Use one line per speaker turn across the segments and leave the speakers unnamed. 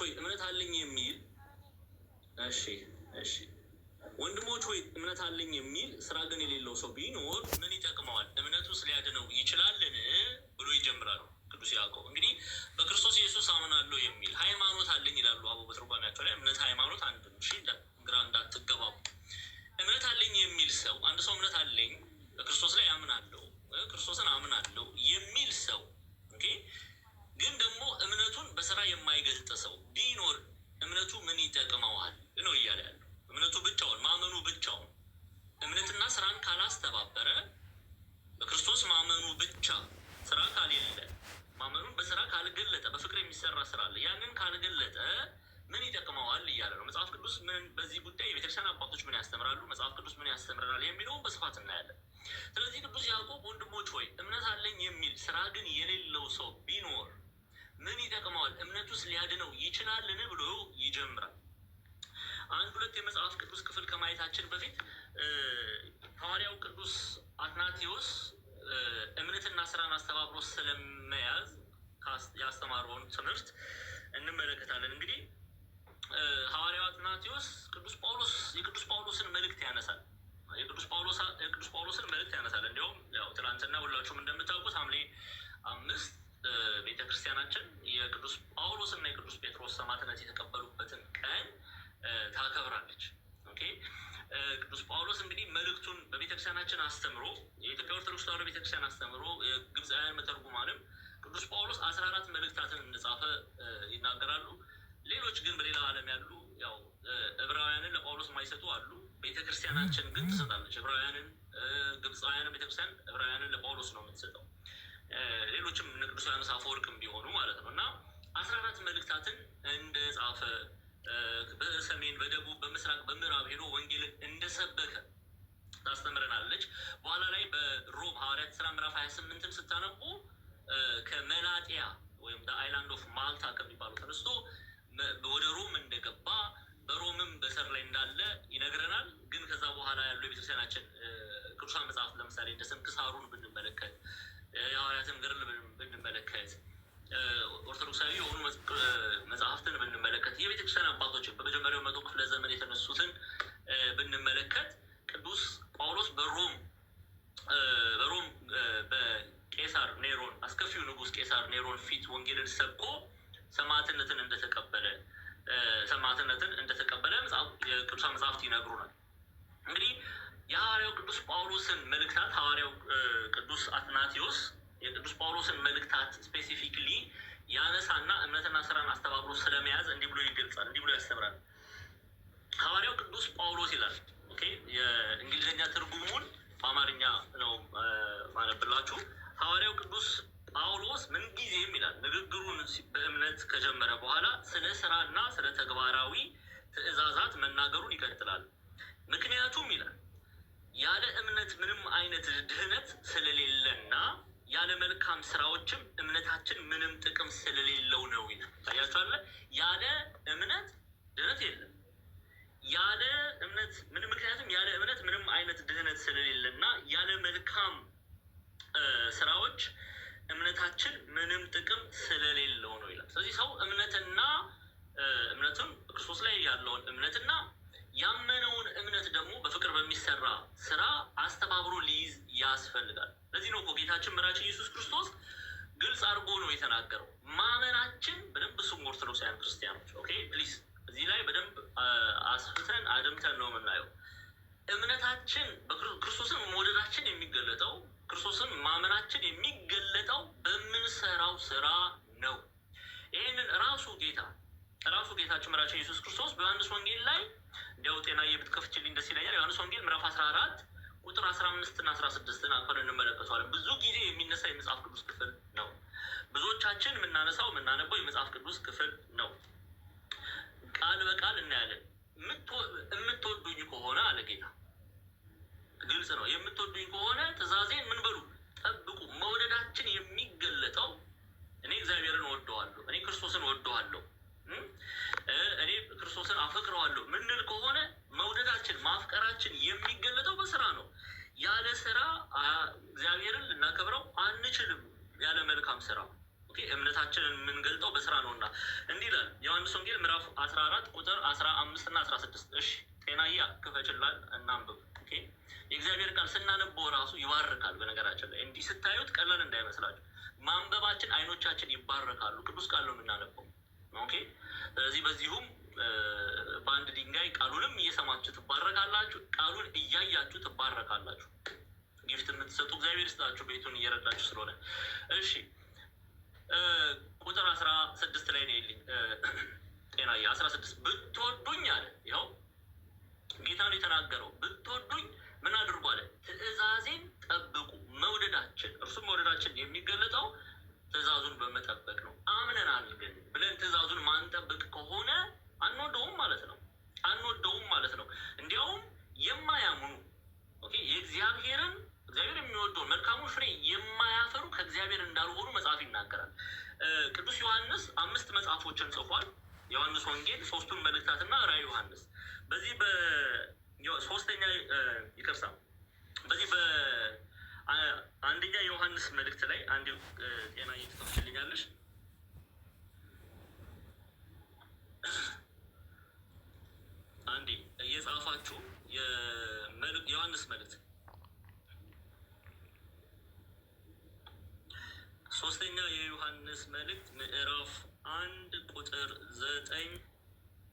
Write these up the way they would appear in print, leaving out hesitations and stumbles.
ሆይ እምነት አለኝ የሚል እሺ ወንድሞች ሆይ እምነት አለኝ የሚል ስራ ግን የሌለው ሰው ቢኖር ምን ይጠቅመዋል? እምነቱስ ሊያድነው ይችላልን ብሎ ይጀምራል ቅዱስ ያዕቆብ። እንግዲህ በክርስቶስ ኢየሱስ አምናለሁ የሚል ሃይማኖት አለኝ ይላሉ አበው በትርጓሜያቸው ላይ። እምነት ሃይማኖት አንድ ነው። እሺ ግራ እንዳትገባቡ። እምነት አለኝ የሚል ሰው አንድ ሰው እምነት አለኝ በክርስቶስ ላይ አምናለሁ ክርስቶስን አምናለሁ የሚል ሰው ግን ደግሞ እምነቱን በስራ የማይገልጥ ሰው ቢኖር እምነቱ ምን ይጠቅመዋል ነው እያለ ያለው። እምነቱ ብቻውን ማመኑ ብቻውን እምነትና ስራን ካላስተባበረ በክርስቶስ ማመኑ ብቻ ስራ ካሌለ ማመኑን በስራ ካልገለጠ በፍቅር የሚሰራ ስራ አለ ያንን ካልገለጠ ምን ይጠቅመዋል እያለ ነው። መጽሐፍ ቅዱስ ምን በዚህ ጉዳይ የቤተክርስቲያን አባቶች ምን ያስተምራሉ፣ መጽሐፍ ቅዱስ ምን ያስተምረናል የሚለውን በስፋት እናያለን። ስለዚህ ቅዱስ ያዕቆብ ወንድሞች ሆይ እምነት አለኝ የሚል ስራ ግን የሌለው ሰው ቢኖር ምን ይጠቅመዋል? እምነቱስ ሊያድነው ይችላልን ብሎ ይጀምራል። አንድ ሁለት የመጽሐፍ ቅዱስ ክፍል ከማየታችን በፊት ሐዋርያው ቅዱስ አትናቴዎስ እምነትና ስራን አስተባብሮ ስለመያዝ ያስተማረውን ትምህርት እንመለከታለን። እንግዲህ ሐዋርያው አትናቴዎስ የቅዱስ ጳውሎስን መልእክት ያነሳል። የቅዱስ ጳውሎስን መልእክት ያነሳል። እንዲሁም ያው ትናንትና ሁላችሁም እንደምታውቁት ሐምሌ 5 ቤተክርስቲያናችን የቅዱስ ጳውሎስ እና የቅዱስ ጴጥሮስ ሰማዕትነት የተቀበሉበትን ቀን ታከብራለች። ቅዱስ ጳውሎስ እንግዲህ መልእክቱን በቤተክርስቲያናችን አስተምሮ የኢትዮጵያ ኦርቶዶክስ ተዋሕዶ ቤተክርስቲያን አስተምሮ የግብፃውያን መተርጉማንም ቅዱስ ጳውሎስ 14 መልእክታትን እንደጻፈ ይናገራሉ። ሌሎች ግን በሌላ ዓለም ያሉ ያው ዕብራውያንን ለጳውሎስ የማይሰጡ አሉ። ቤተክርስቲያናችን ግን ትሰጣለች። ዕብራውያንን ግብፃውያንን ቤተክርስቲያን ዕብራውያንን ለጳውሎስ ነው የምትሰጠው። ሌሎችም እነ ቅዱስ ዮሐንስ አፈወርቅም ቢሆኑ ማለት ነው። እና 14 መልእክታትን እንደጻፈ በሰሜን በደቡብ በምስራቅ በምዕራብ ሄዶ ወንጌልን እንደሰበከ ታስተምረናለች። በኋላ ላይ በሮም ሐዋርያት ሥራ ምዕራፍ 28ን ስታነቡ ከመላጢያ ወይም አይላንድ ኦፍ ማልታ ከሚባለው ተነስቶ ወደ ሮም እንደገባ በሮምም በሰር ላይ እንዳለ ይነግረናል። ግን ከዛ በኋላ ያሉ የቤተክርስቲያናችን ቅዱሳን መጽሐፍ ለምሳሌ እንደ ስንክሳሩን ብንመለከት የሐዋርያትን ገድል ብንመለከት ኦርቶዶክሳዊ የሆኑ መጽሐፍትን ብንመለከት የቤተክርስቲያን አባቶችን በመጀመሪያው 100 ክፍለ ዘመን የተነሱትን ብንመለከት ቅዱስ ጳውሎስ በሮም በቄሳር ኔሮን አስከፊው ንጉስ ቄሳር ኔሮን ፊት ወንጌልን ሰብኮ ሰማዕትነትን እንደተቀበለ የቅዱሳን መጽሐፍት ይነግሩናል። እንግዲህ የሐዋርያው ቅዱስ ጳውሎስን መልእክታት ሐዋርያው ቅዱስ አትናቴዎስ የቅዱስ ጳውሎስን መልእክታት ስፔሲፊክሊ ያነሳና እምነትና ስራን አስተባብሮ ስለመያዝ እንዲህ ብሎ ይገልጻል፣ እንዲህ ብሎ ያስተምራል። ሐዋርያው ቅዱስ ጳውሎስ ይላል። የእንግሊዝኛ ትርጉሙን በአማርኛ ነው ማነብላችሁ። ሐዋርያው ቅዱስ ጳውሎስ ምንጊዜም ይላል ንግግሩን በእምነት ከጀመረ በኋላ ስለ ስራና ስለ ተግባራዊ ትእዛዛት መናገሩን ይቀጥላል። ምክንያቱም ይላል ያለ እምነት ምንም አይነት ድህነት ስለሌለና ያለ መልካም ስራዎችም እምነታችን ምንም ጥቅም ስለሌለው ነው ይላል። ታያችኋል። ያለ እምነት ድህነት የለም። ያለ እምነት ምክንያቱም ያለ እምነት ምንም አይነት ድህነት ስለሌለና ያለ መልካም ስራዎች እምነታችን ምንም ጥቅም ስለሌለው ነው ይላል። ስለዚህ ሰው እምነትም በክርስቶስ ላይ ያለውን እምነትና ያመነውን እምነት ደግሞ በፍቅር በሚሰራ ስራ አስተባብሮ ሊይዝ ያስፈልጋል። ለዚህ ነው ጌታችን መድኃኒታችን ኢየሱስ ክርስቶስ ግልጽ አድርጎ ነው የተናገረው። ማመናችን በደንብ ስሙ ኦርቶዶክሳውያን ክርስቲያኖች ፕሊዝ እዚህ ላይ በደንብ አስፍተን አድምተን ነው የምናየው። እምነታችን ክርስቶስን መውደዳችን የሚገለጠው ክርስቶስን ማመናችን የሚገለጠው በምንሰራው ስራ ነው። ይህንን ራሱ ጌታችን መድኃኒታችን ኢየሱስ ክርስቶስ በዮሐንስ ወንጌል ላይ እንዲያው ጤናዬ ብትከፍችልኝ ደስ ይለኛል። ዮሐንስ ወንጌል ምዕራፍ 14 ቁጥር 15 እና 16 አልፈን እንመለከተዋለን። ብዙ ጊዜ የሚነሳ የመጽሐፍ ቅዱስ ክፍል ነው። ብዙዎቻችን የምናነበው የመጽሐፍ ቅዱስ ክፍል ነው። ቃል በቃል እናያለን። የምትወዱኝ ከሆነ አለ ጌታ፣ ግልጽ ነው። የምትወዱኝ ከሆነ ትእዛዜን ምን በሉ ጠብቁ። መውደዳችን የሚገለጠው እኔ እግዚአብሔርን ወደዋለሁ፣ እኔ ክርስቶስን ወደዋለሁ፣ እኔ ክርስቶስን አፈቅረዋለሁ ምንል ከሆነ መውደዳችን ማፍቀራችን የሚገለጠው በስራ ነው። ያለ ስራ እግዚአብሔርን ልናከብረው አንችልም። ያለ መልካም ስራ እምነታችንን የምንገልጠው በስራ ነውና እንዲህ ይላል ዮሐንስ ወንጌል ምዕራፍ 14 ቁጥር 15 እና 16። እሺ ጤናዬ ክፈችላል እናንብብ። ኦኬ የእግዚአብሔር ቃል ስናነበው ራሱ ይባርካል። በነገራችን ላይ እንዲህ ስታዩት ቀላል እንዳይመስላችሁ ማንበባችን አይኖቻችን ይባረካሉ። ቅዱስ ቃል ነው የምናነበው። ኦኬ ስለዚህ በዚሁም በአንድ ድንጋይ ቃሉንም እየሰማችሁ ትባረካላችሁ፣ ቃሉን እያያችሁ ትባረካላችሁ። ጊፍት የምትሰጡ እግዚአብሔር ይስጣችሁ ቤቱን እየረዳችሁ ስለሆነ። እሺ ቁጥር 16 ላይ ነው ይልኝ ጤናዬ 16 ብትወዱኝ አለ። ይኸው ጌታ ነው የተናገረው። ብትወዱኝ ምን አድርጉ አለ? ትእዛዜን ጠብቁ። መውደዳችን እርሱም መውደዳችን የሚገለጠው ትእዛዙን በመጠበቅ ነው። አምነናል ግን ብለን ትእዛዙን ማንጠብቅ ከሆነ አንወደውም ማለት ነው። አንወደውም ማለት ነው። እንዲያውም የማያምኑ ኦኬ እግዚአብሔር የሚወደውን መልካሙን ፍሬ የማያፈሩ ከእግዚአብሔር እንዳልሆኑ መጽሐፍ ይናገራል። ቅዱስ ዮሐንስ 5 መጽሐፎችን ጽፏል። ዮሐንስ ወንጌል፣ 3ቱን መልእክታትና ራዕየ ዮሐንስ። በዚህ በሶስተኛ ይቅርታ በዚህ በአንደኛ ዮሐንስ መልእክት ላይ አንድ ጤና እየተከፍችልኛለሽ አንዴ እየጻፋችሁ የዮሐንስ መልእክት ሶስተኛ የዮሐንስ መልእክት ምዕራፍ 1 ቁጥር 9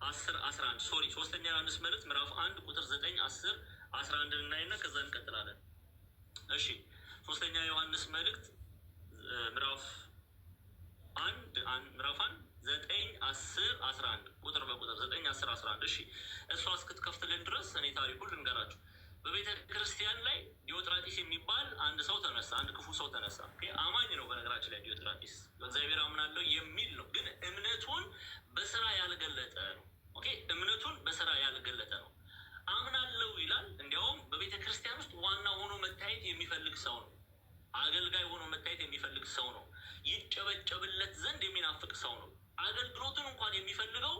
10 11 ሶሪ ሶስተኛ ዮሐንስ መልእክት ምዕራፍ 1 ቁጥር 9 10 11 እናይና ከዛ እንቀጥላለን። እሺ ሶስተኛ ዮሐንስ መልእክት ምዕራፍ 1 9 10 11 ቁጥር በቁጥር 9 10 11 እሺ እሷ እስክትከፍትልን ድረስ እኔ ታሪኩን ልንገራችሁ። በቤተ ክርስቲያን ላይ ዲዮጥራጢስ የሚባል አንድ ሰው ተነሳ። አንድ ክፉ ሰው ተነሳ። አማኝ ነው በነገራችን ላይ ዲዮጥራጢስ በእግዚአብሔር አምናለሁ የሚል ነው፣ ግን እምነቱን በስራ ያልገለጠ ነው። ኦኬ እምነቱን በስራ ያልገለጠ ነው። አምናለሁ ይላል። እንዲያውም በቤተ ክርስቲያን ውስጥ ዋና ሆኖ መታየት የሚፈልግ ሰው ነው። አገልጋይ ሆኖ መታየት የሚፈልግ ሰው ነው። ይጨበጨብለት ዘንድ የሚናፍቅ ሰው ነው። አገልግሎቱን እንኳን የሚፈልገው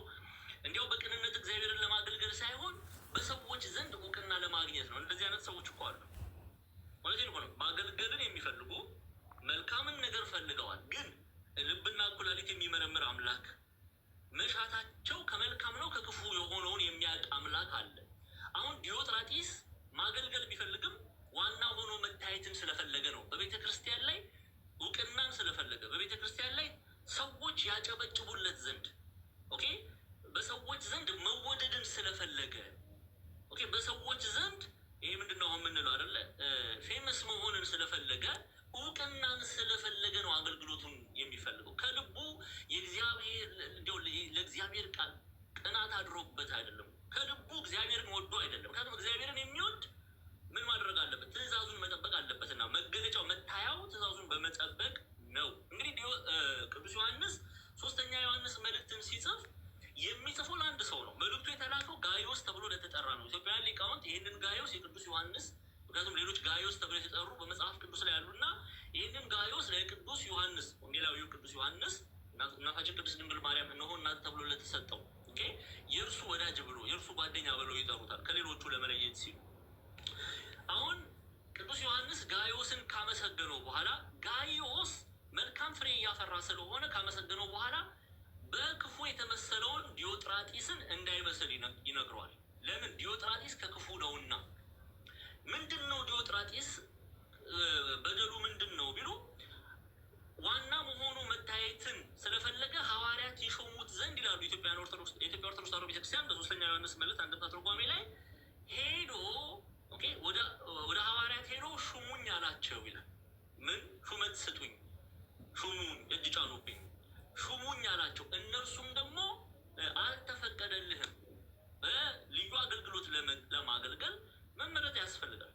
እንዲያው በቅንነት እግዚአብሔርን ለማገልገል ሳይሆን በሰዎች ዘንድ እውቅና ለማግኘት ነው። እንደዚህ አይነት ሰዎች እኮ አሉ። ማለት ነው ማገልገልን የሚፈልጉ መልካምን ነገር ፈልገዋል፣ ግን ልብና ኩላሊት የሚመረምር አምላክ፣ መሻታቸው ከመልካም ነው ከክፉ የሆነውን የሚያውቅ አምላክ አለ። አሁን ዲዮጥራጢስ ማገልገል ቢፈልግም ዋና ሆኖ መታየትን ስለፈለገ ነው። በቤተ ክርስቲያን ላይ እውቅናን ስለፈለገ፣ በቤተ ክርስቲያን ላይ ሰዎች ያጨበጭቡለት ዘንድ ኦኬ በሰዎች ዘንድ መወደድን ስለፈለገ ኦኬ በሰዎች ዘንድ ይሄ ምንድነው አሁን የምንለው አይደለ ፌመስ መሆንን ስለፈለገ እውቅናን ስለፈለገ ነው አገልግሎቱን የሚፈልገው። ከልቡ የእግዚአብሔር ለእግዚአብሔር ቃል ቅናት አድሮበት አይደለም። ከልቡ እግዚአብሔርን ወዶ አይደለም። ምክንያቱም እግዚአብሔርን የሚወድ ምን ማድረግ አለበት? ትእዛዙን መጠበቅ አለበትና መገለጫው መታያው ትእዛዙን በመጠበቅ ነው። እንግዲህ ቅዱስ ዮሐንስ ሶስተኛ ዮሐንስ መልእክትን ሲጽፍ የሚጽፈው ለአንድ ሰው ነው። መልእክቱ የተላከው ጋዮስ ተብሎ ለተጠራ ነው። ኢትዮጵያውያን ሊቃውንት ይህንን ጋዮስ የቅዱስ ዮሐንስ፣ ምክንያቱም ሌሎች ጋዮስ ተብሎ የተጠሩ በመጽሐፍ ቅዱስ ላይ ያሉና ይህንን ጋዮስ ለቅዱስ ዮሐንስ ወንጌላዊው ቅዱስ ዮሐንስ እናታችን ቅድስት ድንግል ማርያም እነሆ እናት ተብሎ ለተሰጠው ኦኬ የእርሱ ወዳጅ ብሎ የእርሱ ጓደኛ ብሎ ይጠሩታል ከሌሎቹ ለመለየት ሲሉ። አሁን ቅዱስ ዮሐንስ ጋዮስን ካመሰገነው በኋላ ጋዮስ መልካም ፍሬ እያፈራ ስለሆነ ካመሰገነው በኋላ በክፉ የተመሰለውን ዲዮጥራጢስን እንዳይመስል ይነግረዋል። ለምን? ዲዮጥራጢስ ከክፉ ነውና። ምንድን ነው ዲዮጥራጢስ በደሉ ምንድን ነው ቢሉ ዋና መሆኑ መታየትን ስለፈለገ ሐዋርያት ይሾሙት ዘንድ ይላሉ የኢትዮጵያ ኦርቶዶክስ ተዋሕዶ ቤተክርስቲያን በሶስተኛ ዮሐንስ መልእክት አንድምታ ትርጓሜ ላይ ሄዶ ኦኬ ወደ ሐዋርያት ሄዶ ሹሙኝ አላቸው ይላል። ምን ሹመት ስጡኝ፣ ሹሙኝ፣ እጅ ጫኑብኝ፣ ሹሙኝ አላቸው። እነርሱም ደግሞ አልተፈቀደልህም። በልዩ አገልግሎት ለማገልገል መመረጥ ያስፈልጋል።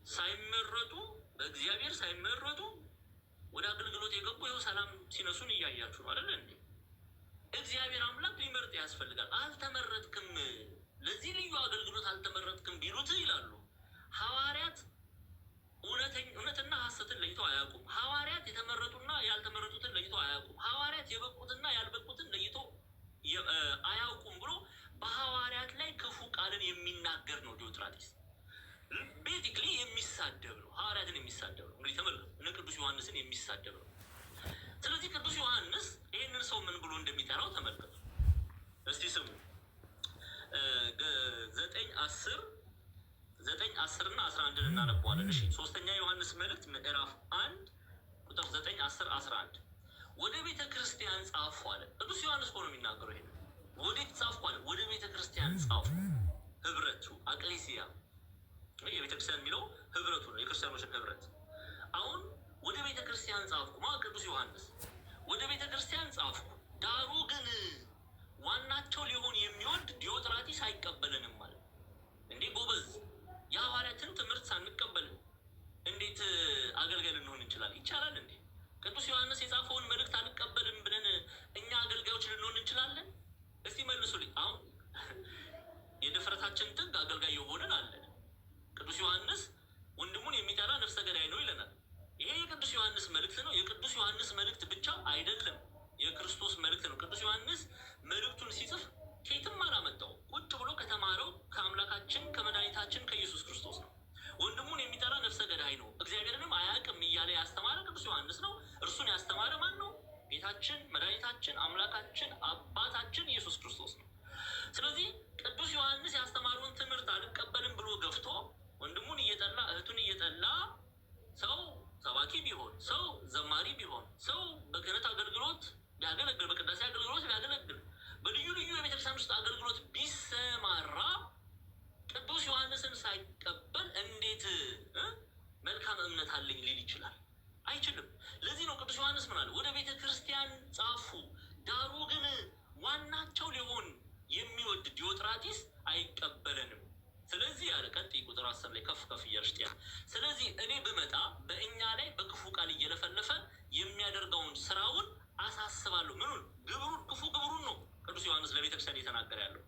ሳይመረጡ በእግዚአብሔር ሳይመረጡ ወደ አገልግሎት የገቡ ይኸው ሰላም ሲነሱን እያያችሁ አይደል እንዴ? እግዚአብሔር አምላክ ሊመርጥ ያስፈልጋል። አልተመረጥክም፣ ለዚህ ልዩ አገልግሎት አልተመረጥክም ቢሉት ይላሉ ሐዋርያት እውነትና ሐሰትን ለይተው አያውቁም። ሐዋርያት የተመረጡና ያልተመረጡትን ለይተው አያውቁም። ሐዋርያት የበቁትና ያልበቁትን ለይተው አያውቁም ብሎ በሐዋርያት ላይ ክፉ ቃልን የሚናገር ነው ዲዮጥራጢስ። ቤዚክሊ የሚሳደብ ነው፣ ሐዋርያትን የሚሳደብ ነው። እንግዲህ ተመልከቱ፣ እነ ቅዱስ ዮሐንስን የሚሳደብ ነው። ስለዚህ ቅዱስ ዮሐንስ ይህንን ሰው ምን ብሎ እንደሚጠራው ተመልከቱ። 1 እናነበዋለን። እሺ ሶስተኛ ዮሐንስ መልእክት ምዕራፍ 1 ቁጥር 9 10 11 ወደ ቤተ ክርስቲያን ጻፉ አለ። ቅዱስ ዮሐንስ ነው የሚናገረው። ይሄ ወዴት ጻፉ አለ? ወደ ቤተ ክርስቲያን ጻፉ። ህብረቱ አቅሌሲያ የቤተ ክርስቲያን የሚለው ህብረቱ ነው፣ የክርስቲያኖችን ህብረት። አሁን ወደ ቤተ ክርስቲያን ጻፍኩ ቅዱስ ዮሐንስ ወደ ቤተ ክርስቲያን ጻፍኩ፣ ዳሩ ግን ዋናቸው ሊሆን የሚወድ ዲዮጥራጢስ አይቀበለንም ማለት እንዴ? ጎበዝ፣ የሐዋርያትን ትምህርት ሳንቀበል እንዴት አገልጋይ ልንሆን እንችላለን? ይቻላል እንዴ? ቅዱስ ዮሐንስ የጻፈውን መልእክት አልቀበልም ብለን እኛ አገልጋዮች ልንሆን እንችላለን? እስቲ መልሱልኝ። አሁን የድፍረታችን ጥግ አገልጋይ የሆንን አለን። ቅዱስ ዮሐንስ ወንድሙን የሚጠላ ነፍሰ ገዳይ ነው ይለናል። ይሄ የቅዱስ ዮሐንስ መልእክት ነው። የቅዱስ ዮሐንስ መልእክት ብቻ አይደለም፣ የክርስቶስ መልእክት ነው። ቅዱስ ዮሐንስ መልእክቱን ሲጽፍ ከየትም አላመጣው፣ ቁጭ ብሎ ከተማረው ከአምላካችን ከመድኃኒታችን ከኢየሱስ ክርስቶስ ነው። ወንድሙን የሚጠራ ነፍሰ ገዳይ ነው፣ እግዚአብሔርንም አያውቅም እያለ ያስተማረ ቅዱስ ዮሐንስ ነው። እርሱን ያስተማረ ማን ነው? ጌታችን መድኃኒታችን አምላካችን አባታችን ኢየሱስ ክርስቶስ ነው። ስለዚህ ቅዱስ ዮሐንስ ያስተማረውን ትምህርት አልቀበልም ብሎ ገፍቶ ወንድሙን እየጠላ እህቱን እየጠላ ሰው ሰባኪ ቢሆን፣ ሰው ዘማሪ ቢሆን፣ ሰው በክህነት አገልግሎት ቢያገለግል፣ በቅዳሴ አገልግሎት ቢያገለግል፣ በልዩ ልዩ የቤተክርስቲያን ውስጥ አገልግሎት ቢሰማራ ቅዱስ ዮሐንስን ሳይቀበል እንዴት መልካም እምነት አለኝ ሊል ይችላል? አይችልም። ለዚህ ነው ቅዱስ ዮሐንስ ምን አለ? ወደ ቤተ ክርስቲያን ጻፉ፣ ዳሩ ግን ዋናቸው ሊሆን የሚወድ ዲዮጥራጢስ አይቀበለንም። ስለዚህ ያለ ቀጥይ ቁጥር 10 ላይ ከፍ ከፍ እያልሽት ያ ስለዚህ እኔ ብመጣ በእኛ ላይ በክፉ ቃል እየለፈለፈ የሚያደርገውን ስራውን አሳስባለሁ። ምኑን? ግብሩን፣ ክፉ ግብሩን ነው ቅዱስ ዮሐንስ ለቤተ ክርስቲያን እየተናገረ ያለው።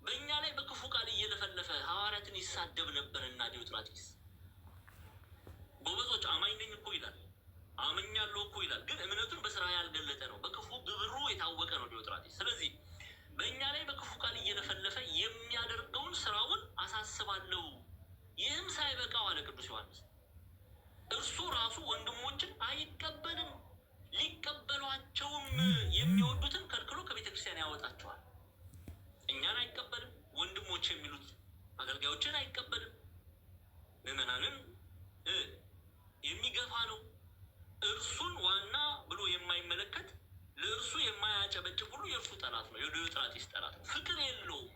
በእኛ ላይ በክፉ ቃል እየለፈለፈ ሐዋርያትን ይሳደብ ነበርና ዲዮጥራጢስ። ጎበዞች አማኝ ነኝ እኮ ይላል፣ አምኛለሁ እኮ ይላል፣ ግን እምነቱን በስራ ያልገለጠ ነው። በክፉ ግብሩ የታወቀ ነው ዲዮጥራጢስ። ስለዚህ በእኛ ላይ በክፉ ቃል እየለፈለፈ የሚያደርገውን ስራውን አሳስባለሁ። ይህም ሳይበቃው አለ ቅዱስ ዮሐንስ እርሱ ራሱ ወንድሞችን አይቀበልም፣ ሊቀበሏቸውም የሚወዱትን ከልክሎ ከቤተ ክርስቲያን ያወጣቸዋል። እኛን አይቀበልም፣ ወንድሞች የሚሉት አገልጋዮችን አይቀበልም፣ ምዕመናንን የሚገፋ ነው። እርሱን ዋና ብሎ የማይመለከት ለእርሱ የማያጨበጭብ ሁሉ የእርሱ ጠላት ነው፣ የዲዮጥራጢስ ጠላት ነው። ፍቅር የለውም፣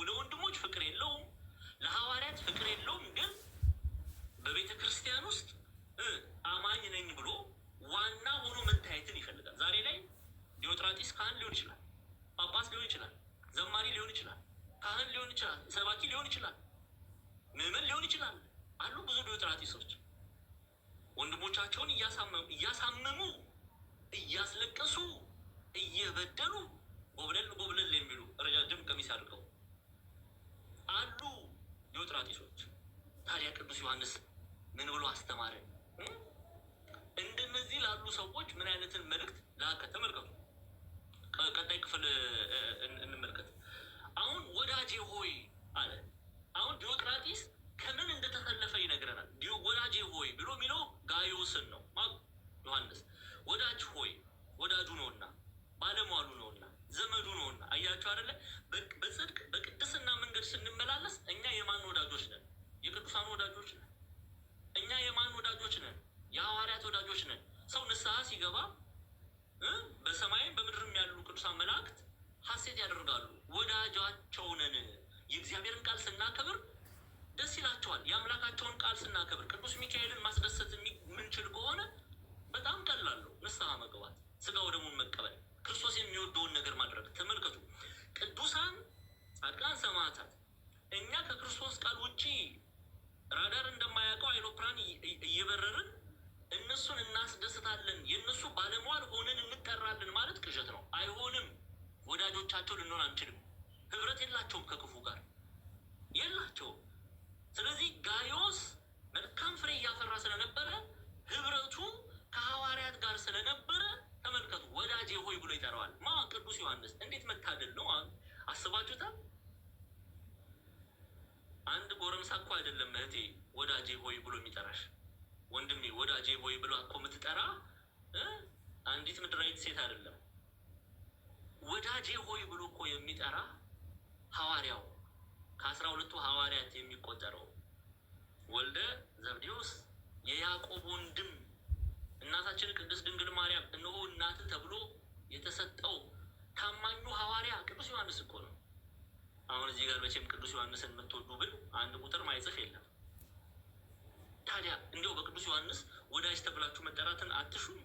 ለወንድሞች ፍቅር የለውም፣ ለሐዋርያት ፍቅር የለውም። ግን በቤተ ክርስቲያን ውስጥ አማኝ ነኝ ብሎ ዋና ሆኖ መታየትን ይፈልጋል። ዛሬ ላይ ዲዮጥራጢስ ካህን ሊሆን ይችላል፣ ጳጳስ ሊሆን ይችላል፣ ዘማሪ ሊሆን ይችላል፣ ካህን ሊሆን ይችላል፣ ሰባኪ ሊሆን ይችላል፣ ምዕመን ሊሆን ይችላል። አሉ ብዙ ዲዮጥራጢሶች ወንድሞቻቸውን እያሳመሙ እያስለቀሱ እየበደሉ ጎብለል የሚሉ ረጃጅም ቀሚስ አድርገው አሉ ዲዮጥራጢሶች። ታዲያ ቅዱስ ዮሐንስ ምን ብሎ አስተማረ? እንደነዚህ ላሉ ሰዎች ምን አይነትን መልእክት ላከ? ተመልከቱ። ቀጣይ ክፍል እንመልከት። አሁን ወዳጄ ሆይ አለ። አሁን ዲዮጥራጢስ ከምን እንደተሰለፈ ይነግረናል። ወዳጄ ሆይ ብሎ የሚለው ጋዮስን ነው። ዮሐንስ ወዳጅ ሆይ፣ ወዳጁ ነውና፣ ባለሟሉ ነውና፣ ዘመዱ ነውና። አያችሁ አይደለ? በጽድቅ በቅድስና መንገድ ስንመላለስ እኛ የማን ወዳጆች ነን? የቅዱሳን ወዳጆች ነን። እኛ የማን ወዳጆች ነን? የሐዋርያት ወዳጆች ነን። ሰው ንስሐ ሲገባ በሰማይም በምድርም ያሉ ቅዱሳን መላእክት ሐሴት ያደርጋሉ፣ ወዳጃቸው ነን። የእግዚአብሔርን ቃል ስናከብር ደስ ይላቸዋል። የአምላካቸውን ቃል ስናከብር ቅዱስ ሚካኤልን ማስደሰት የምንችል ከሆነ በጣም ቀላል ነው ንስሐ መግባት፣ ስጋ ወደሙን መቀበል፣ ክርስቶስ የሚወደውን ነገር ማድረግ። ተመልከቱ፣ ቅዱሳን ጻድቃን፣ ሰማዕታት እኛ ከክርስቶስ ቃል ውጪ ራዳር እንደማያውቀው አይሮፕላን እየበረርን እነሱን እናስደስታለን፣ የእነሱ ባለሟል ሆነን እንጠራለን ማለት ቅዠት ነው። አይሆንም። ወዳጆቻቸው ልንሆን አንችልም። ህብረት የላቸውም፣ ከክፉ ጋር የላቸውም። ስለዚህ ጋዮስ መልካም ፍሬ እያፈራ ስለነበረ ህብረቱ ከሐዋርያት ጋር ስለነበረ ተመልከቱ፣ ወዳጄ ሆይ ብሎ ይጠራዋል። ቅዱስ ዮሐንስ እንዴት መታደል ነው! አስባችሁታል? አንድ ጎረምሳ እኮ አይደለም እህቴ ወዳጄ ሆይ ብሎ የሚጠራሽ። ወንድሜ ወዳጄ ሆይ ብሎ እኮ የምትጠራ አንዲት ምድራዊት ሴት አይደለም። ወዳጄ ሆይ ብሎ እኮ የሚጠራ ሐዋርያው ከ12ቱ ሐዋርያት የሚቆጠረው ወልደ ዘብዴዎስ የያዕቆብ ወንድም እናታችን ቅድስት ድንግል ማርያም እነሆ እናት ተብሎ የተሰጠው ታማኙ ሐዋርያ ቅዱስ ዮሐንስ እኮ ነው። አሁን እዚህ ጋር መቼም ቅዱስ ዮሐንስን የምትወዱ ብል አንድ ቁጥር ማይጽፍ የለም። ታዲያ እንዲያው በቅዱስ ዮሐንስ ወዳጅ ተብላችሁ መጠራትን አትሹም?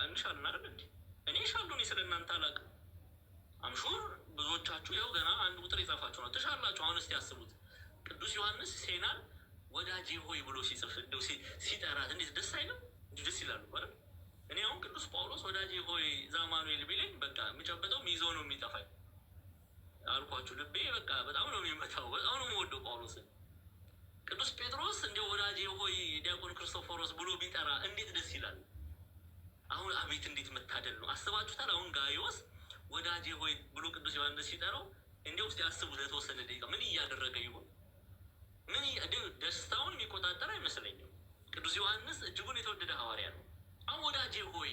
እንሻለን አይደል እንዴ? እኔ ሻለሁ። እኔ ስለ እናንተ አላውቅም። አምሹር ብዙዎቻችሁ ይኸው ገና አንድ ቁጥር የጻፋችሁ ነው ትሻላችሁ። አሁን እስቲ ያስቡት ቅዱስ ዮሐንስ ሴናን ወዳጄ ሆይ ብሎ ሲጽፍ እንደው ሲጠራት እንዴት ደስ አይልም? ደስ ይላሉ አይደል? እኔ አሁን ቅዱስ ጳውሎስ ወዳጄ ሆይ ዛማኑኤል ቢለኝ በቃ የሚጨበጠው ሚይዞ ነው የሚጠፋኝ አልኳችሁ። ልቤ በቃ በጣም ነው የሚመታው። በጣም ነው የምወደው ጳውሎስን። ቅዱስ ጴጥሮስ እንዲያው ወዳጄ ሆይ ዲያቆን ክርስቶፎሮስ ብሎ ቢጠራ እንዴት ደስ ይላል። አሁን አቤት እንዴት መታደል ነው። አስባችሁታል? አሁን ጋይዮስ ወዳጄ ሆይ ብሎ ቅዱስ ዮሐንስ ሲጠራው እንዲያው እስቲ አስቡት ለተወሰነ ደቂቃ ምን እያደረገ ይሆን? ምን ደስታውን የሚቆጣጠር አይመስለኝም። ቅዱስ ዮሐንስ እጅጉን የተወደደ ሐዋርያ ነው። አሁን ወዳጄ ሆይ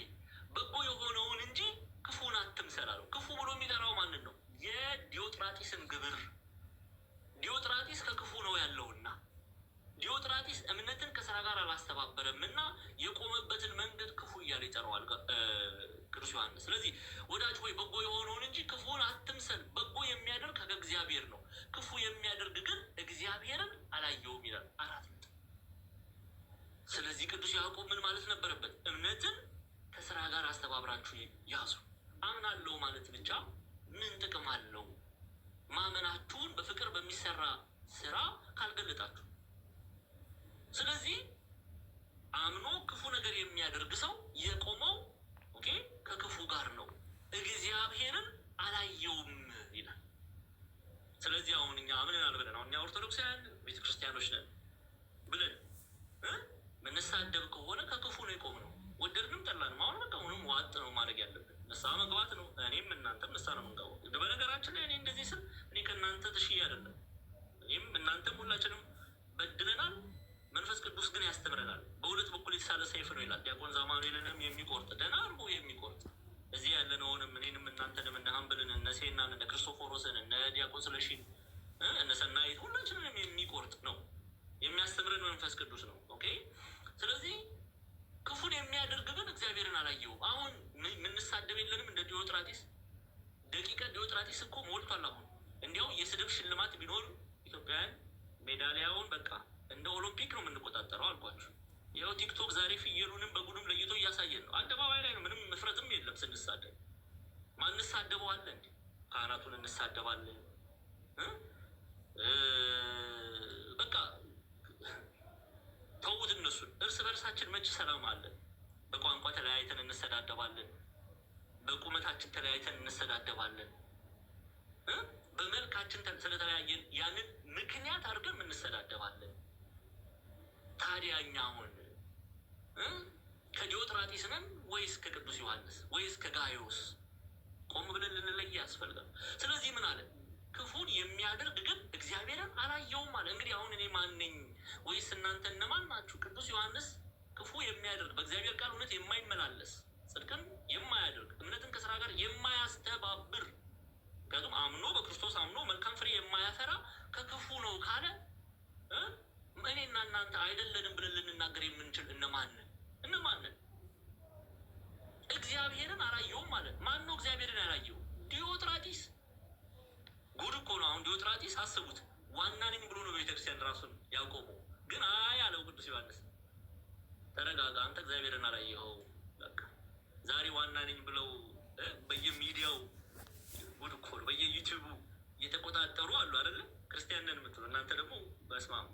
በጎ የሆነውን እንጂ ክፉን አትምሰል አለው። ክፉ ብሎ የሚጠራው ማንን ነው? የዲዮጥራጢስን ግብር። ዲዮጥራጢስ ከክፉ ነው ያለውና ዲዮጥራጢስ እምነትን ከስራ ጋር አላስተባበረም እና የቆመበትን መንገድ ክፉ እያለ ይጠራዋል ቅዱስ ዮሐንስ። ስለዚህ ወዳጅ ሆይ በጎ የሆነውን እንጂ ክፉን አትምሰል። በጎ የሚያደርግ ከእግዚአብሔር ነው፣ ክፉ የሚያደርግ ግን እግዚአብሔርን አላየውም ይላል። 4 ነጥብ። ስለዚህ ቅዱስ ያዕቆብ ምን ማለት ነበረበት? እምነትን ከስራ ጋር አስተባብራችሁ ያዙ። አምናለሁ ማለት ብቻ ምን ጥቅም አለው? ማመናችሁን በፍቅር በሚሰራ ስራ ካልገለጣችሁ። ስለዚህ አምኖ ክፉ ነገር የሚያደርግ ሰው የቆመው ከክፉ ጋር ነው፣ እግዚአብሔርን አላየውም ይላል። ስለዚህ አሁን እኛ አምነናል ብለን አሁን እኛ ኦርቶዶክሳውያን ቤተክርስቲያኖች ነን ብለን ምንሳደብ ከሆነ ከክፉ ነው የቆምነው። ወደድንም ጠላንም አሁን በቃ ምንም ዋጥ ነው ማድረግ ያለብን፣ ንስሐ መግባት ነው። እኔም እናንተም ንስሐ ነው የምንገባው። በነገራችን ላይ እኔ እንደዚህ ስል እኔ ከእናንተ ትሽዬ አይደለም። እኔም እናንተም ሁላችንም በድለናል። መንፈስ ቅዱስ ግን ያስተምረናል። በሁለት በኩል የተሳለ ሰይፍ ነው ይላል። ዲያቆን ዛማኑኤልንም የሚቆርጥ ደህና አድርጎ የሚቆርጥ እዚህ ያለነውንም እኔንም እናንተንም እነ ሀምብልን እነ ሴናን እነ ክርስቶፎሮስን እነ ዲያቆን ስለሺን እነ ሰናይት ሁላችንንም የሚቆርጥ ነው። የሚያስተምረን መንፈስ ቅዱስ ነው። ስለዚህ ክፉን የሚያደርግ ግን እግዚአብሔርን አላየውም። አሁን የምንሳደብ የለንም እንደ ዲዮጥራጢስ። ደቂቀ ዲዮጥራጢስ እኮ ሞልቷል። አሁን እንዲያው የስድብ ሽልማት ቢኖር ኢትዮጵያውያን ሜዳሊያውን በቃ እንደ ኦሎምፒክ ነው የምንቆጣጠረው አልኳችሁ። ያው ቲክቶክ ዛሬ ፍየሉንም በጉንም ለይቶ እያሳየን ነው። አደባባይ ላይ ነው። ምንም መፍረትም የለም ስንሳደብ። ማንሳደበው አለ እንዴ? ካህናቱን እንሳደባለን። በቃ ተውት እነሱን። እርስ በርሳችን መች ሰላም አለን? በቋንቋ ተለያይተን እንሰዳደባለን። በቁመታችን ተለያይተን እንሰዳደባለን። በመልካችን ስለተለያየን ያንን ምክንያት አድርገን እንሰዳደባለን። ታዲያ እኛ አሁን ከዲዮጥራጢስ ነን ወይስ ከቅዱስ ዮሐንስ ወይስ ከጋይዮስ? ቆም ብለን ልንለይ ያስፈልጋል። ስለዚህ ምን አለ? ክፉን የሚያደርግ ግን እግዚአብሔርን አላየውም አለ። እንግዲህ አሁን እኔ ማን ነኝ ወይስ እናንተ እነማን ናችሁ? ቅዱስ ዮሐንስ ክፉ የሚያደርግ በእግዚአብሔር ቃል እውነት የማይመላለስ ጽድቅን የማያደርግ እምነትን ከስራ ጋር የማያስተባብር፣ ምክንያቱም አምኖ በክርስቶስ አምኖ መልካም ፍሬ የማያፈራ ከክፉ ነው ካለ እኔና እናንተ አይደለንም ብለን ልንናገር የምንችል እነማንን? እግዚአብሔርን አላየውም ማለት ማን ነው? እግዚአብሔርን ያላየው ዲዮጥራጢስ። ጉድ እኮ ነው። አሁን ዲዮጥራጢስ አስቡት፣ ዋና ነኝ ብሎ ነው ቤተክርስቲያን ራሱን ያቆመው። ግን ያለው ቅዱስ ዮሐንስ ተረጋጋ፣ አንተ እግዚአብሔርን አላየኸው። በቃ ዛሬ ዋና ነኝ ብለው በየሚዲያው ጉድ እኮ ነው፣ በየዩቲዩቡ እየተቆጣጠሩ አሉ አይደለ? ክርስቲያን ነን የምትሉ እናንተ ደግሞ በስማም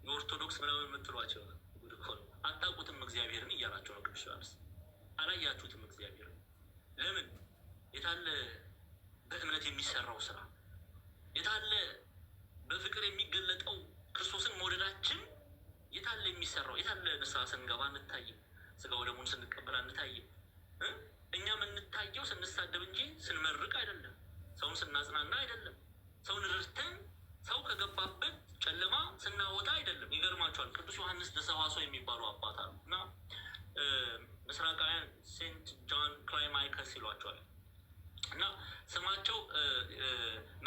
የኦርቶዶክስ ምናምን የምትሏቸው ጉድ እኮ ነው። አታውቁትም እግዚአብሔርን እያላቸው ነው ቅዱስ ዮሐንስ። አላያችሁትም እግዚአብሔርን። ለምን? የታለ በእምነት የሚሰራው ስራ? የታለ በፍቅር የሚገለጠው ክርስቶስን መውደዳችን? የታለ የሚሰራው? የታለ ንስሐ ስንገባ አንታይም? ስጋ ወደሙን ስንቀበል አንታይም? እኛ የምንታየው ስንሳደብ እንጂ ስንመርቅ አይደለም። ሰውን ስናጽናና አይደለም። ሰውን ረድተን ሰው ከገባበት ጨለማ ስናወጣ አይደለም። ይገርማቸዋል። ቅዱስ ዮሐንስ ዘሰዋስው የሚባሉ አባት አሉ እና ምስራቃውያን ሴንት ጆን ክላይማይከስ ይሏቸዋል እና ስማቸው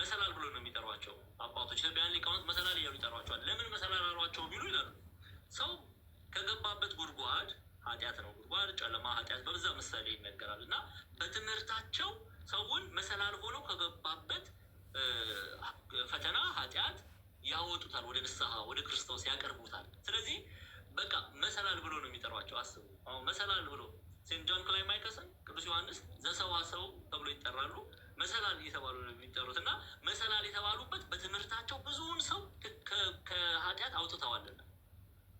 መሰላል ብሎ ነው የሚጠሯቸው አባቶች። ኢትዮጵያውያን ሊቃውንት መሰላል እያሉ ይጠሯቸዋል። ለምን መሰላል አሏቸው ቢሉ ይላሉ፣ ሰው ከገባበት ጉድጓድ ኃጢአት ነው፣ ጉድጓድ ጨለማ፣ ኃጢአት በብዛ ምሳሌ ይነገራል እና በትምህርታቸው ሰውን መሰላል ሆነው ከገባበት ፈተና ኃጢአት ያወጡታል፣ ወደ ንስሐ ወደ ክርስቶስ ያቀርቡታል። ስለዚህ በቃ መሰላል ብሎ ነው የሚጠሯቸው። አስቡ አሁን መሰላል ብሎ ሴንት ጆን ክላይማይከስን ቅዱስ ዮሐንስ ዘሰዋሰው ተብሎ ይጠራሉ። መሰላል እየተባሉ ነው የሚጠሩት እና መሰላል የተባሉበት በትምህርታቸው ብዙውን ሰው ከኃጢአት አውጥተዋልና።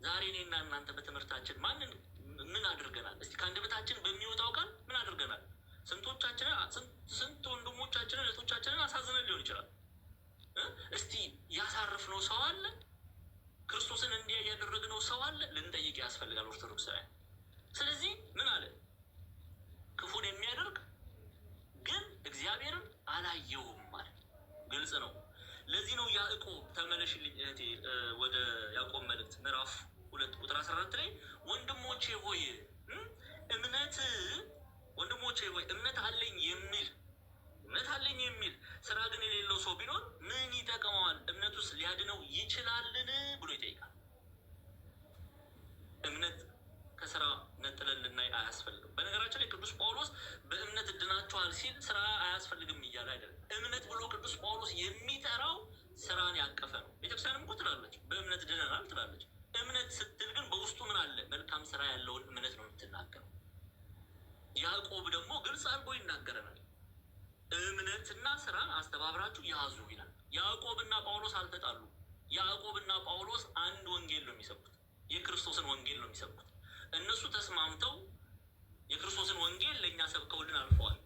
ዛሬ እኔና እናንተ በትምህርታችን ማንን ምን አድርገናል? እስቲ ከአንደበታችን በሚወጣው ቃል ምን አድርገናል? ስንት ወንድሞቻችንን እህቶቻችንን አሳዝነን ሊሆን ይችላል። እስቲ ያሳረፍነው ሰው አለ? ክርስቶስን እንዲያ ያደረግነው ሰው አለ? ልንጠይቅ ያስፈልጋል ኦርቶዶክሳውያን። ስለዚህ ምን አለ? ክፉን የሚያደርግ ግን እግዚአብሔርን አላየውም ማለት ግልጽ ነው። ለዚህ ነው ያዕቆብ ተመለሽልኝ እህቴ ወደ ያዕቆብ መልእክት ምዕራፍ 2 ቁጥር 14 ላይ ወንድሞቼ ሆይ እምነት አለኝ የሚል ስራ ግን የሌለው ሰው ቢኖር ምን ይጠቅመዋል? እምነቱስ ሊያድነው ይችላልን ብሎ ይጠይቃል። እምነት ከስራ ነጥለን ልናይ አያስፈልግም። በነገራችን ላይ ቅዱስ ጳውሎስ በእምነት እድናችኋል ሲል ስራ አያስፈልግም እያለ አይደለም። እምነት ብሎ ቅዱስ ጳውሎስ የሚጠራው ስራን ያቀፈ ነው። ቤተክርስቲያንም እኮ ትላለች በእምነት ድነናል ትላለች። እምነት ስትል ግን በውስጡ ምን አለ? መልካም ስራ ያለውን እምነት ነው የምትናገረው። ያዕቆብ ደግሞ ግልጽ አድርጎ ይናገረናል። እምነትና ስራን አስተባብራችሁ ያዙ ይላል። ያዕቆብና ጳውሎስ አልተጣሉ። ያዕቆብና ጳውሎስ አንድ ወንጌል ነው የሚሰብኩት፣ የክርስቶስን ወንጌል ነው የሚሰብኩት። እነሱ ተስማምተው የክርስቶስን ወንጌል ለእኛ ሰብከውልን አልፈዋል።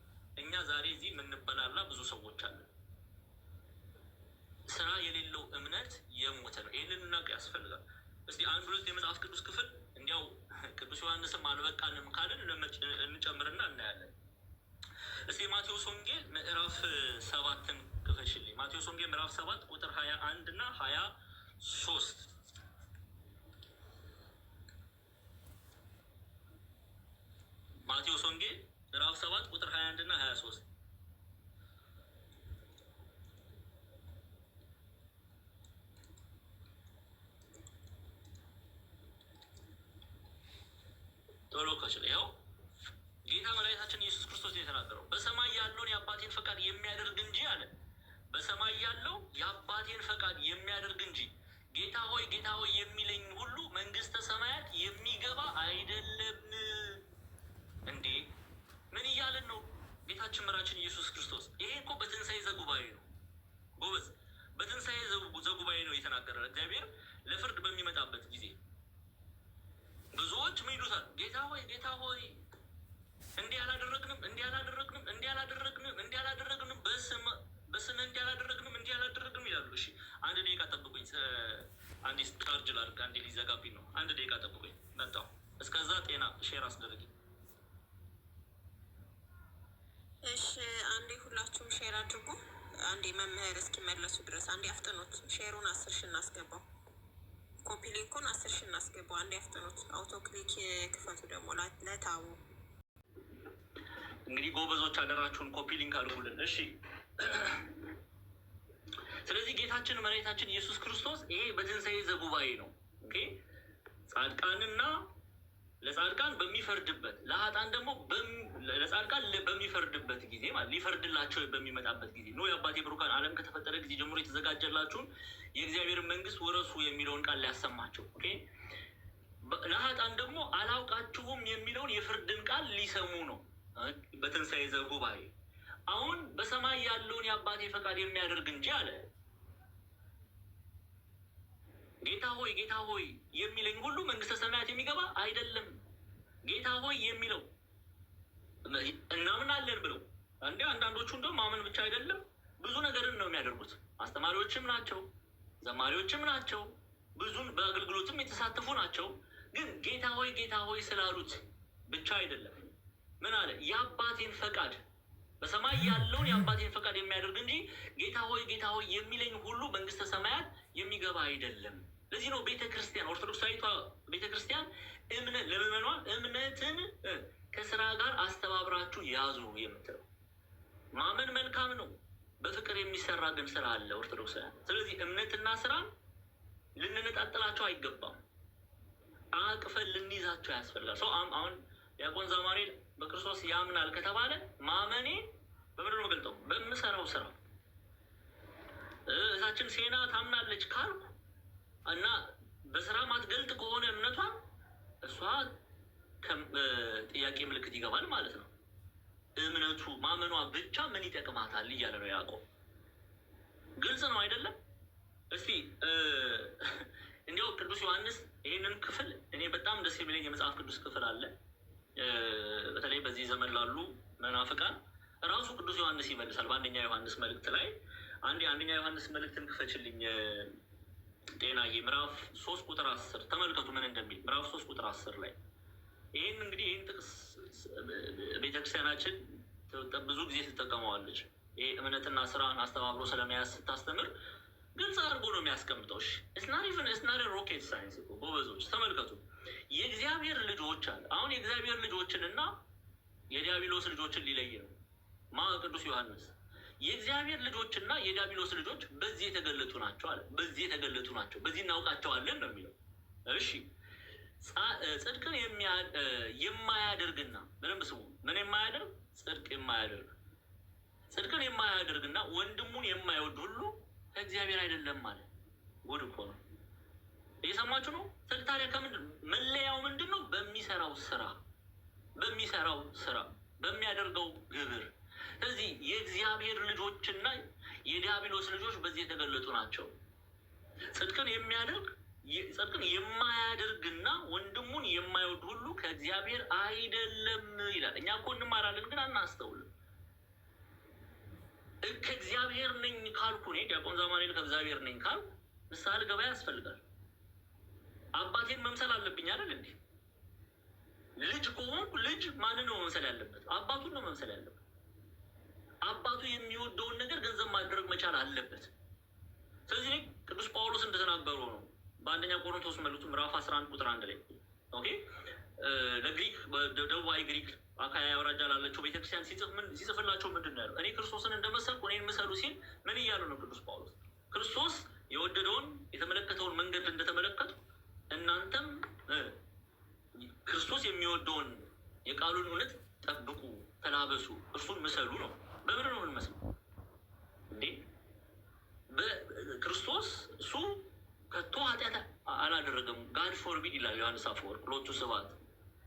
እኛ ዛሬ እዚህ የምንበላላ ብዙ ሰዎች አለን። ስራ የሌለው እምነት የሞተ ነው። ይህንን ልናውቅ ያስፈልጋል። እስቲ አንድ ሁለት የመጽሐፍ ቅዱስ ክፍል እንዲያው ቅዱስ ዮሐንስም አልበቃንም ካልን እንጨምርና እናያለን። እስቲ ማቴዎስ ወንጌል ምዕራፍ 7ን ክፈሽልኝ። ማቴዎስ ወንጌል ምዕራፍ 7 ቁጥር 21 እና 23 ማቴዎስ ወንጌል ምዕራፍ 7 ቁጥር 21 እና 23 ቶሎ ከችል ይኸው ጌታ መድኃኒታችን ኢየሱስ ክርስቶስ የተናገረው በሰማይ ያለውን የአባቴን ፈቃድ የሚያደርግ እንጂ አለ። በሰማይ ያለው የአባቴን ፈቃድ የሚያደርግ እንጂ ጌታ ሆይ የሚለኝ ሁሉ መንግስተ ሰማያት የሚገባ አይደለም። እንዴ ምን እያለን ነው ጌታችን መድኃኒታችን ኢየሱስ ክርስቶስ? ይሄ እኮ በትንሣኤ ዘጉባኤ ነው ጎበዝ፣ በትንሣኤ ዘጉባኤ ነው የተናገረ። እግዚአብሔር ለፍርድ በሚመጣበት ጊዜ ብዙዎች ምን ይሉታል? ጌታ ሆይ እንዲህ አላደረግንም በስምህ እንዲህ አላደረግንም ይላሉ። እሺ አንድ ደቂቃ ጠብቁኝ። አንዴ ቻርጅ ላድርግ፣ አንዴ ሊዘጋብኝ ነው። አንድ ደቂቃ ጠብቁኝ፣ መጣሁ። እስከዛ ጤና ሼር አስደርጊ።
እሺ አንዴ ሁላችሁም ሼር አድርጉ። አንዴ መምህር እስኪመለሱ ድረስ አንዴ አፍጥኑት። ሼሩን 10 ሺህ እናስገባው። ኮፒ ሊንኩን 10 ሺህ እናስገባው። አንዴ አፍጥኑት። አውቶ ክሊክ ክፈቱ ደግሞ ለታቡ።
እንግዲህ ጎበዞች አደራችሁን ኮፒ ሊንክ አድርጉልን። እሺ ስለዚህ ጌታችን መድኃኒታችን ኢየሱስ ክርስቶስ ይሄ በትንሣኤ ዘጉባኤ ነው። ኦኬ ጻድቃንና ለጻድቃን በሚፈርድበት ለኃጥአን ደግሞ ለጻድቃን በሚፈርድበት ጊዜ ማለት ሊፈርድላቸው በሚመጣበት ጊዜ ነው። የአባቴ ብሩካን ዓለም ከተፈጠረ ጊዜ ጀምሮ የተዘጋጀላችሁን የእግዚአብሔር መንግስት ወረሱ የሚለውን ቃል ሊያሰማቸው። ኦኬ ለኃጥአን ደግሞ አላውቃችሁም የሚለውን የፍርድን ቃል ሊሰሙ ነው በትንሣኤ ዘጉባኤ። አሁን በሰማይ ያለውን የአባቴ ፈቃድ የሚያደርግ እንጂ አለ ጌታ ሆይ የሚለኝ ሁሉ መንግስተ ሰማያት የሚገባ አይደለም። ጌታ ሆይ የሚለው እናምናለን ብለው እንዴ አንዳንዶቹ እንደውም ማመን ብቻ አይደለም ብዙ ነገርን ነው የሚያደርጉት። አስተማሪዎችም ናቸው፣ ዘማሪዎችም ናቸው፣ ብዙን በአገልግሎትም የተሳተፉ ናቸው። ግን ጌታ ሆይ ስላሉት ብቻ አይደለም። ምን አለ? የአባቴን ፈቃድ በሰማይ ያለውን የአባቴን ፈቃድ የሚያደርግ እንጂ ጌታ ሆይ የሚለኝ ሁሉ መንግስተ ሰማያት የሚገባ አይደለም። ለዚህ ነው ቤተክርስቲያን ኦርቶዶክሳዊቷ ቤተክርስቲያን ለምዕመኗ እምነትን ከስራ ጋር አስተባብራችሁ ያዙ የምትለው። ማመን መልካም ነው፣ በፍቅር የሚሰራ ግን ስራ አለ ኦርቶዶክሳውያን። ስለዚህ እምነትና ስራን ልንነጣጥላቸው አይገባም። አቅፈን ልንይዛቸው ያስፈልጋል። ሰው አሁን ዲያቆን ዘማሪል በክርስቶስ ያምናል ከተባለ ማመኔ በምንድን ነው ገልጠው? በምሰራው ስራ። እዛችን ሴና ታምናለች ካልኩ እና በስራ ማትገልጥ ከሆነ እምነቷ እሷ ጥያቄ ምልክት ይገባል ማለት ነው። እምነቱ ማመኗ ብቻ ምን ይጠቅማታል እያለ ነው ያዕቆብ። ግልጽ ነው አይደለም? እስቲ እንዲያው ቅዱስ ዮሐንስ ይህንን ክፍል እኔ በጣም ደስ የሚለኝ የመጽሐፍ ቅዱስ ክፍል አለ። በተለይ በዚህ ዘመን ላሉ መናፍቃን ራሱ ቅዱስ ዮሐንስ ይመልሳል። በአንደኛ ዮሐንስ መልእክት ላይ አንደኛ ዮሐንስ መልእክትን ክፈችልኝ ጤናዬ፣ ምዕራፍ 3 ቁጥር 10 ተመልከቱ ምን እንደሚል። ምዕራፍ 3 ቁጥር 10 ላይ ይህን ጥቅስ ቤተክርስቲያናችን ብዙ ጊዜ ትጠቀመዋለች። ይህ እምነትና ስራን አስተባብሮ ስለመያዝ ስታስተምር ግልጽ አድርጎ ነው የሚያስቀምጠው። እስናሪ ሮኬት ሳይንስ ጎበዞች ተመልከቱ። የእግዚአብሔር ልጆች አለ። አሁን የእግዚአብሔር ልጆችንና የዲያብሎስ ልጆችን ሊለይ ነው ቅዱስ ዮሐንስ። የእግዚአብሔር ልጆችና የዲያብሎስ ልጆች በዚህ የተገለጡ ናቸው አለ። በዚህ የተገለጡ ናቸው፣ በዚህ እናውቃቸዋለን ነው የሚለው። እሺ ጽድቅን የማያደርግና በደንብ ስሙ። ምን የማያደርግ? ጽድቅን የማያደርግና ወንድሙን የማይወድ ሁሉ ከእግዚአብሔር አይደለም ማለት ጉድ እኮ ነው። እየሰማችሁ ነው? ታዲያ መለያው ምንድን ነው? በሚሰራው ስራ በሚያደርገው ግብር። ስለዚህ የእግዚአብሔር ልጆችና የዲያብሎስ ልጆች በዚህ የተገለጡ ናቸው። ጽድቅን የማያደርግና ወንድሙን የማይወድ ሁሉ ከእግዚአብሔር አይደለም ይላል። እኛ እኮ እንማራለን ግን አናስተውልም። ከእግዚአብሔር ነኝ ካልኩ እኔ ዲያቆን ዘማሪል ከእግዚአብሔር ነኝ ካልኩ ንስሐ ልገባ ያስፈልጋል። አባቴን መምሰል አለብኝ አይደል እንዴ? ልጅ ከሆንኩ ልጅ ማንን ነው መምሰል ያለበት? አባቱን ነው መምሰል ያለበት። አባቱ የሚወደውን ነገር ገንዘብ ማድረግ መቻል አለበት። ስለዚህ ቅዱስ ጳውሎስ እንደተናገረው ነው በአንደኛ ቆሮንቶስ መልእክቱ ምዕራፍ 11 ቁጥር 1 ላይ ለግሪክ በደቡባዊ ግሪክ አካያ አውራጃ ላለችው ቤተክርስቲያን ሲጽፍላቸው ምንድን ነው ያለው? እኔ ክርስቶስን እንደመሰልኩ እኔን ምሰሉ ሲል ምን እያሉ ነው ቅዱስ ጳውሎስ? ክርስቶስ የወደደውን የተመለከተውን መንገድ እንደተመለከቱ እናንተም ክርስቶስ የሚወደውን የቃሉን እውነት ጠብቁ፣ ተላበሱ፣ እርሱን ምሰሉ ነው። በምን ነው የምንመስለው እንዴ? በክርስቶስ እሱ ከቶ ኃጢአት አላደረገም። ጋድ ፎርቢድ ይላል ዮሐንስ አፈወርቅ ሎቱ ስብሐት።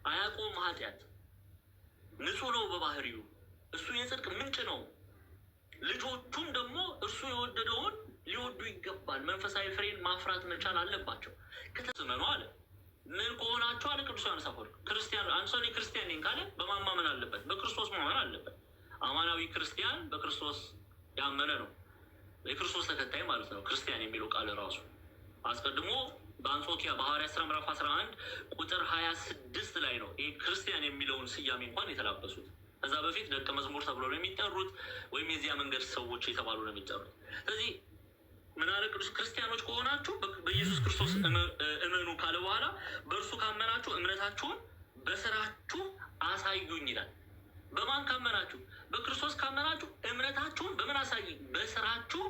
አያቆም ኃጢአት፣ ንጹህ ነው በባህሪው። እሱ የጽድቅ ምንጭ ነው። ልጆቹም ደግሞ እርሱ የወደደውን ሊወዱ ይገባል። መንፈሳዊ ፍሬን ማፍራት መቻል አለባቸው። ከተስመኑ አለ ምን ከሆናቸው አለ ቅዱስ ዮሐንስ አፈወርቅ ክርስቲያን። አንድ ሰው ክርስቲያን ነኝ ካለ በማማመን አለበት፣ በክርስቶስ ማመን አለበት። አማናዊ ክርስቲያን በክርስቶስ ያመነ ነው፣ የክርስቶስ ተከታይ ማለት ነው። ክርስቲያን የሚለው ቃል ራሱ አስቀድሞ በአንጾኪያ በሐዋርያት ሥራ ምዕራፍ 11 ቁጥር 26 ላይ ነው ይህ ክርስቲያን የሚለውን ስያሜ እንኳን የተላበሱት። ከዛ በፊት ደቀ መዝሙር ተብሎ ነው የሚጠሩት፣ ወይም የዚያ መንገድ ሰዎች የተባሉ ነው የሚጠሩት። ስለዚህ ምን አለ ቅዱስ? ክርስቲያኖች ከሆናችሁ በኢየሱስ ክርስቶስ እመኑ ካለ በኋላ በእርሱ ካመናችሁ እምነታችሁን በስራችሁ አሳዩኝ ይላል። በማን ካመናችሁ? በክርስቶስ ካመናችሁ እምነታችሁን በምን አሳዩኝ? በስራችሁ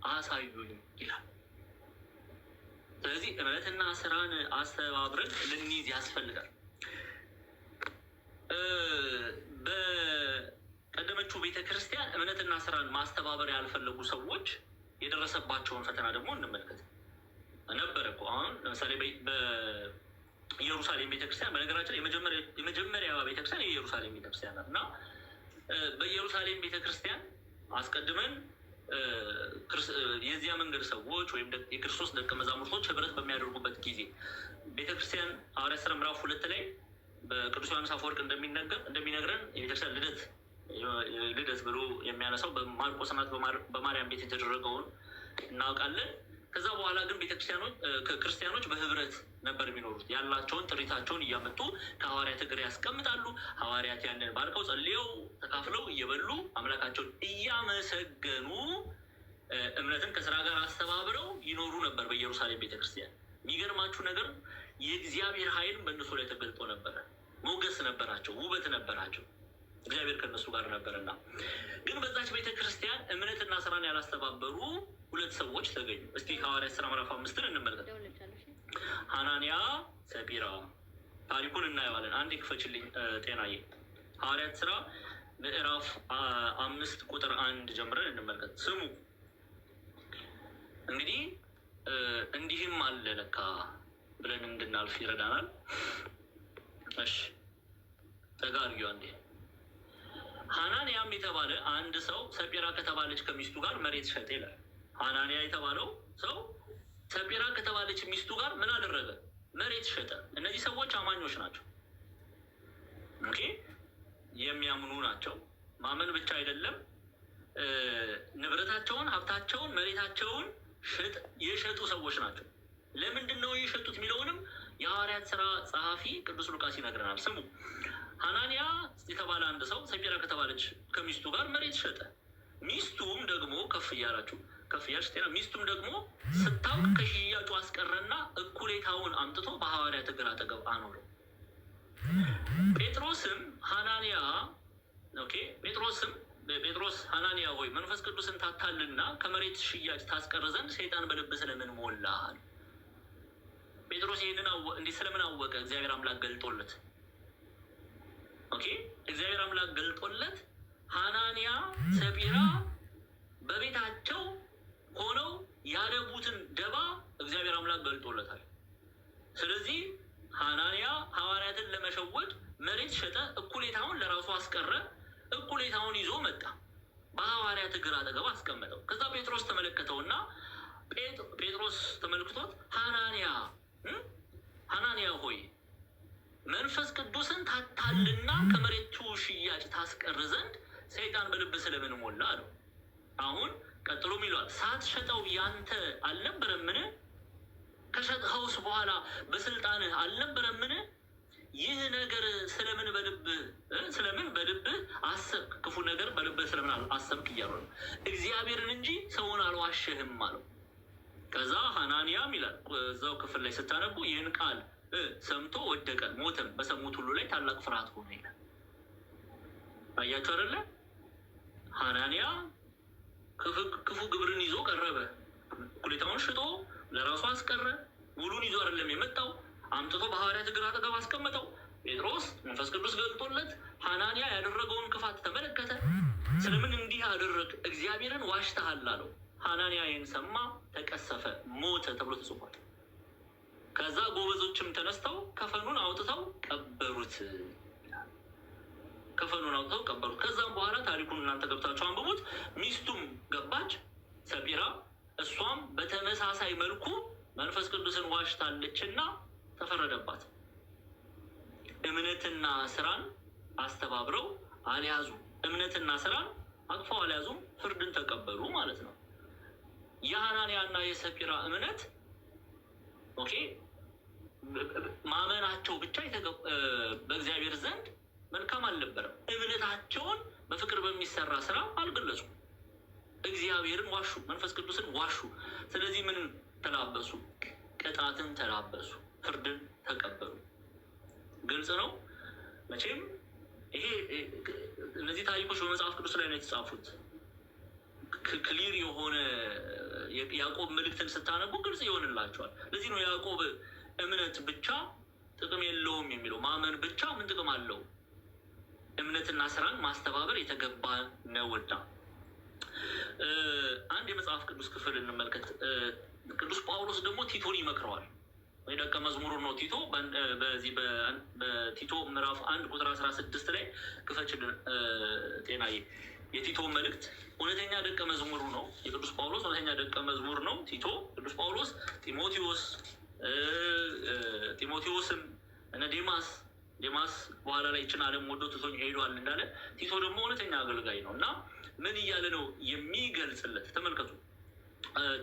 አሳዩኝ ይላል። ስለዚህ እምነትና ስራን አስተባብረን ልንይዝ ያስፈልጋል። በቀደመችው ቤተክርስቲያን እምነትና ስራን ማስተባበር ያልፈለጉ ሰዎች የደረሰባቸውን ፈተና ደግሞ እንመልከት። ነበረ እኮ አሁን ለምሳሌ በኢየሩሳሌም ቤተክርስቲያን፣ በነገራችን የመጀመሪያ ቤተክርስቲያን የኢየሩሳሌም ቤተክርስቲያን ናት እና በኢየሩሳሌም ቤተክርስቲያን አስቀድመን የዚያ መንገድ ሰዎች ወይም የክርስቶስ ደቀ መዛሙርቶች ህብረት በሚያደርጉበት ጊዜ ቤተክርስቲያን ሐዋርያት ሥራ ምዕራፍ 2 ላይ በቅዱስ ዮሐንስ አፈወርቅ እንደሚነግረን የቤተክርስቲያን ልደት ብሎ የሚያነሳው በማርቆስ እናት በማርያም ቤት የተደረገውን እናውቃለን። ከዛ በኋላ ግን ክርስቲያኖች በህብረት ነበር የሚኖሩት። ያላቸውን ጥሪታቸውን እያመጡ ከሐዋርያት እግር ያስቀምጣሉ። ሐዋርያት ያንን ባርከው ጸልየው ተካፍለው እየበሉ አምላካቸውን እያመሰገኑ እምነትን ከስራ ጋር አስተባብረው ይኖሩ ነበር በኢየሩሳሌም ቤተክርስቲያን። የሚገርማችሁ ነገር የእግዚአብሔር ኃይል በእነሱ ላይ ተገልጦ ነበረ። ሞገስ ነበራቸው፣ ውበት ነበራቸው። እግዚአብሔር ከነሱ ጋር ነበርና። ግን በዛች ቤተክርስቲያን እምነትና ስራን ያላስተባበሩ ሁለት ሰዎች ተገኙ። እስቲ ሐዋርያት ሥራ ምዕራፍ 5 እንመልከት። ሐናንያ፣ ሰጲራ ታሪኩን እናየዋለን። አንዴ ክፈችልኝ ጤናዬ። ሐዋርያት ሥራ ምዕራፍ 5 ቁጥር 1 ጀምረን እንመልከት። ስሙ እንግዲህ እንዲህም አለ ለካ ብለን እንድናልፍ ይረዳናል። እሺ ተጋርጊው አንዴ። ሐናንያም የተባለ አንድ ሰው ሰጲራ ከተባለች ከሚስቱ ጋር መሬት ሸጠ ይላል። ሐናንያ የተባለው ሰው ሰጲራ ከተባለች ሚስቱ ጋር ምን አደረገ? መሬት ሸጠ። እነዚህ ሰዎች አማኞች ናቸው። ኦኬ፣ የሚያምኑ ናቸው። ማመን ብቻ አይደለም፣ ንብረታቸውን፣ ሀብታቸውን፣ መሬታቸውን የሸጡ ሰዎች ናቸው። ለምንድን ነው የሸጡት የሚለውንም የሐዋርያት ሥራ ጸሐፊ ቅዱስ ሉቃስ ይነግረናል። ስሙ ሐናንያ የተባለ አንድ ሰው ሰጲራ ከተባለች ከሚስቱ ጋር መሬት ሸጠ። ሚስቱም ደግሞ ከፍ እያልሽ ጤና ሚስቱም ደግሞ ስታውቅ ከሽያጩ አስቀረና እኩሌታውን አምጥቶ በሐዋርያት እግር አጠገብ አኖረው። ጴጥሮስም ጴጥሮስ ሐናንያ ሆይ መንፈስ ቅዱስን ታታልና ከመሬት ሽያጭ ታስቀር ዘንድ ሰይጣን በልብህ ስለምን ሞላሃል? ጴጥሮስ ይህንን እንዲህ ስለምን አወቀ? እግዚአብሔር አምላክ ገልጦለት። ኦኬ፣ እግዚአብሔር አምላክ ገልጦለት ሐናንያ፣ ሰጲራ በቤታቸው ሆነው ያደቡትን ደባ እግዚአብሔር አምላክ ገልጦለታል። ስለዚህ ሐናንያ ሐዋርያትን ለመሸወድ መሬት ሸጠ፣ እኩሌታውን ለራሱ አስቀረ፣ እኩሌታውን ይዞ መጣ፣ በሐዋርያት እግር አጠገብ አስቀመጠው። ከዛ ጴጥሮስ ተመለከተውና ጴጥሮስ ተመልክቶት ሐናንያ ሆይ መንፈስ ቅዱስን ታታልና ከመሬቱ ሽያጭ ታስቀር ዘንድ ሰይጣን በልብ ስለምን ሞላ አለው። አሁን ቀጥሎም ይለዋል፣ ሳትሸጠው ያንተ አልነበረምን? ከሸጥኸውስ በኋላ በስልጣንህ አልነበረምን? ይህ ነገር ስለምን በልብህ አሰብክ? ክፉ ነገር በልብህ ስለምን አሰብክ እያሉ ነው። እግዚአብሔርን እንጂ ሰውን አልዋሸህም አለው። ከዛ ሐናንያም ይላል እዛው ክፍል ላይ ስታነቡ ይህን ቃል ሰምቶ ወደቀ፣ ሞተም፣ በሰሙት ሁሉ ላይ ታላቅ ፍርሃት ሆነ ይላል። አያችሁ አይደለ? ሐናንያ ክፉ ግብርን ይዞ ቀረበ። እኩሌታውን ሽጦ ለራሱ አስቀረ። ሙሉን ይዞ አይደለም የመጣው፣ አምጥቶ በሐዋርያት እግር አጠገብ አስቀመጠው። ጴጥሮስ መንፈስ ቅዱስ ገልጦለት ሐናንያ ያደረገውን ክፋት ተመለከተ። ስለምን እንዲህ አደረግ? እግዚአብሔርን ዋሽተሃል አለው። ሐናንያ ይህን ሰማ፣ ተቀሰፈ፣ ሞተ ተብሎ ተጽፏል። ከዛ ጎበዞችም ተነስተው ከፈኑን አውጥተው ቀበሩት። ከዛም በኋላ ታሪኩን እናንተ ገብታችሁ አንብቡት። ሚስቱም ገባች፣ ሰጲራ። እሷም በተመሳሳይ መልኩ መንፈስ ቅዱስን ዋሽታለችና ተፈረደባት። እምነትና ስራን አስተባብረው አልያዙ፣ እምነትና ስራን አቅፈው አልያዙም፣ ፍርድን ተቀበሉ ማለት ነው። የሐናንያና የሰጲራ እምነት ኦኬ ማመናቸው ብቻ በእግዚአብሔር ዘንድ መልካም አልነበረም። እምነታቸውን በፍቅር በሚሰራ ስራ አልገለጹም። እግዚአብሔርን ዋሹ፣ መንፈስ ቅዱስን ዋሹ። ስለዚህ ምን ተላበሱ? ቅጣትን ተላበሱ፣ ፍርድን ተቀበሉ። ግልጽ ነው መቼም። እነዚህ ታሪኮች በመጽሐፍ ቅዱስ ላይ ነው የተጻፉት። ክሊር የሆነ ያዕቆብ መልእክትን ስታነቡ ግልጽ ይሆንላቸዋል። ለዚህ ነው ያዕቆብ እምነት ብቻ ጥቅም የለውም የሚለው። ማመን ብቻ ምን ጥቅም አለው? እምነትና ስራን ማስተባበር የተገባ ነውና። አንድ የመጽሐፍ ቅዱስ ክፍል እንመልከት። ቅዱስ ጳውሎስ ደግሞ ቲቶን ይመክረዋል። ወይ ደቀ መዝሙሩ ነው ቲቶ። በዚህ በቲቶ ምዕራፍ 1 ቁጥር 16 ላይ ክፈችልን ጤናዬ። የቲቶ መልእክት እውነተኛ ደቀ መዝሙሩ ነው። የቅዱስ ጳውሎስ እውነተኛ ደቀ መዝሙር ነው ቲቶ። ቅዱስ ጳውሎስ ጢሞቴዎስም እነ ዴማስ በኋላ ላይ ይችን ዓለም ወዶ ትቶኝ ሄዷል እንዳለ ቲቶ ደግሞ እውነተኛ አገልጋይ ነው እና ምን እያለ ነው የሚገልጽለት? ተመልከቱ።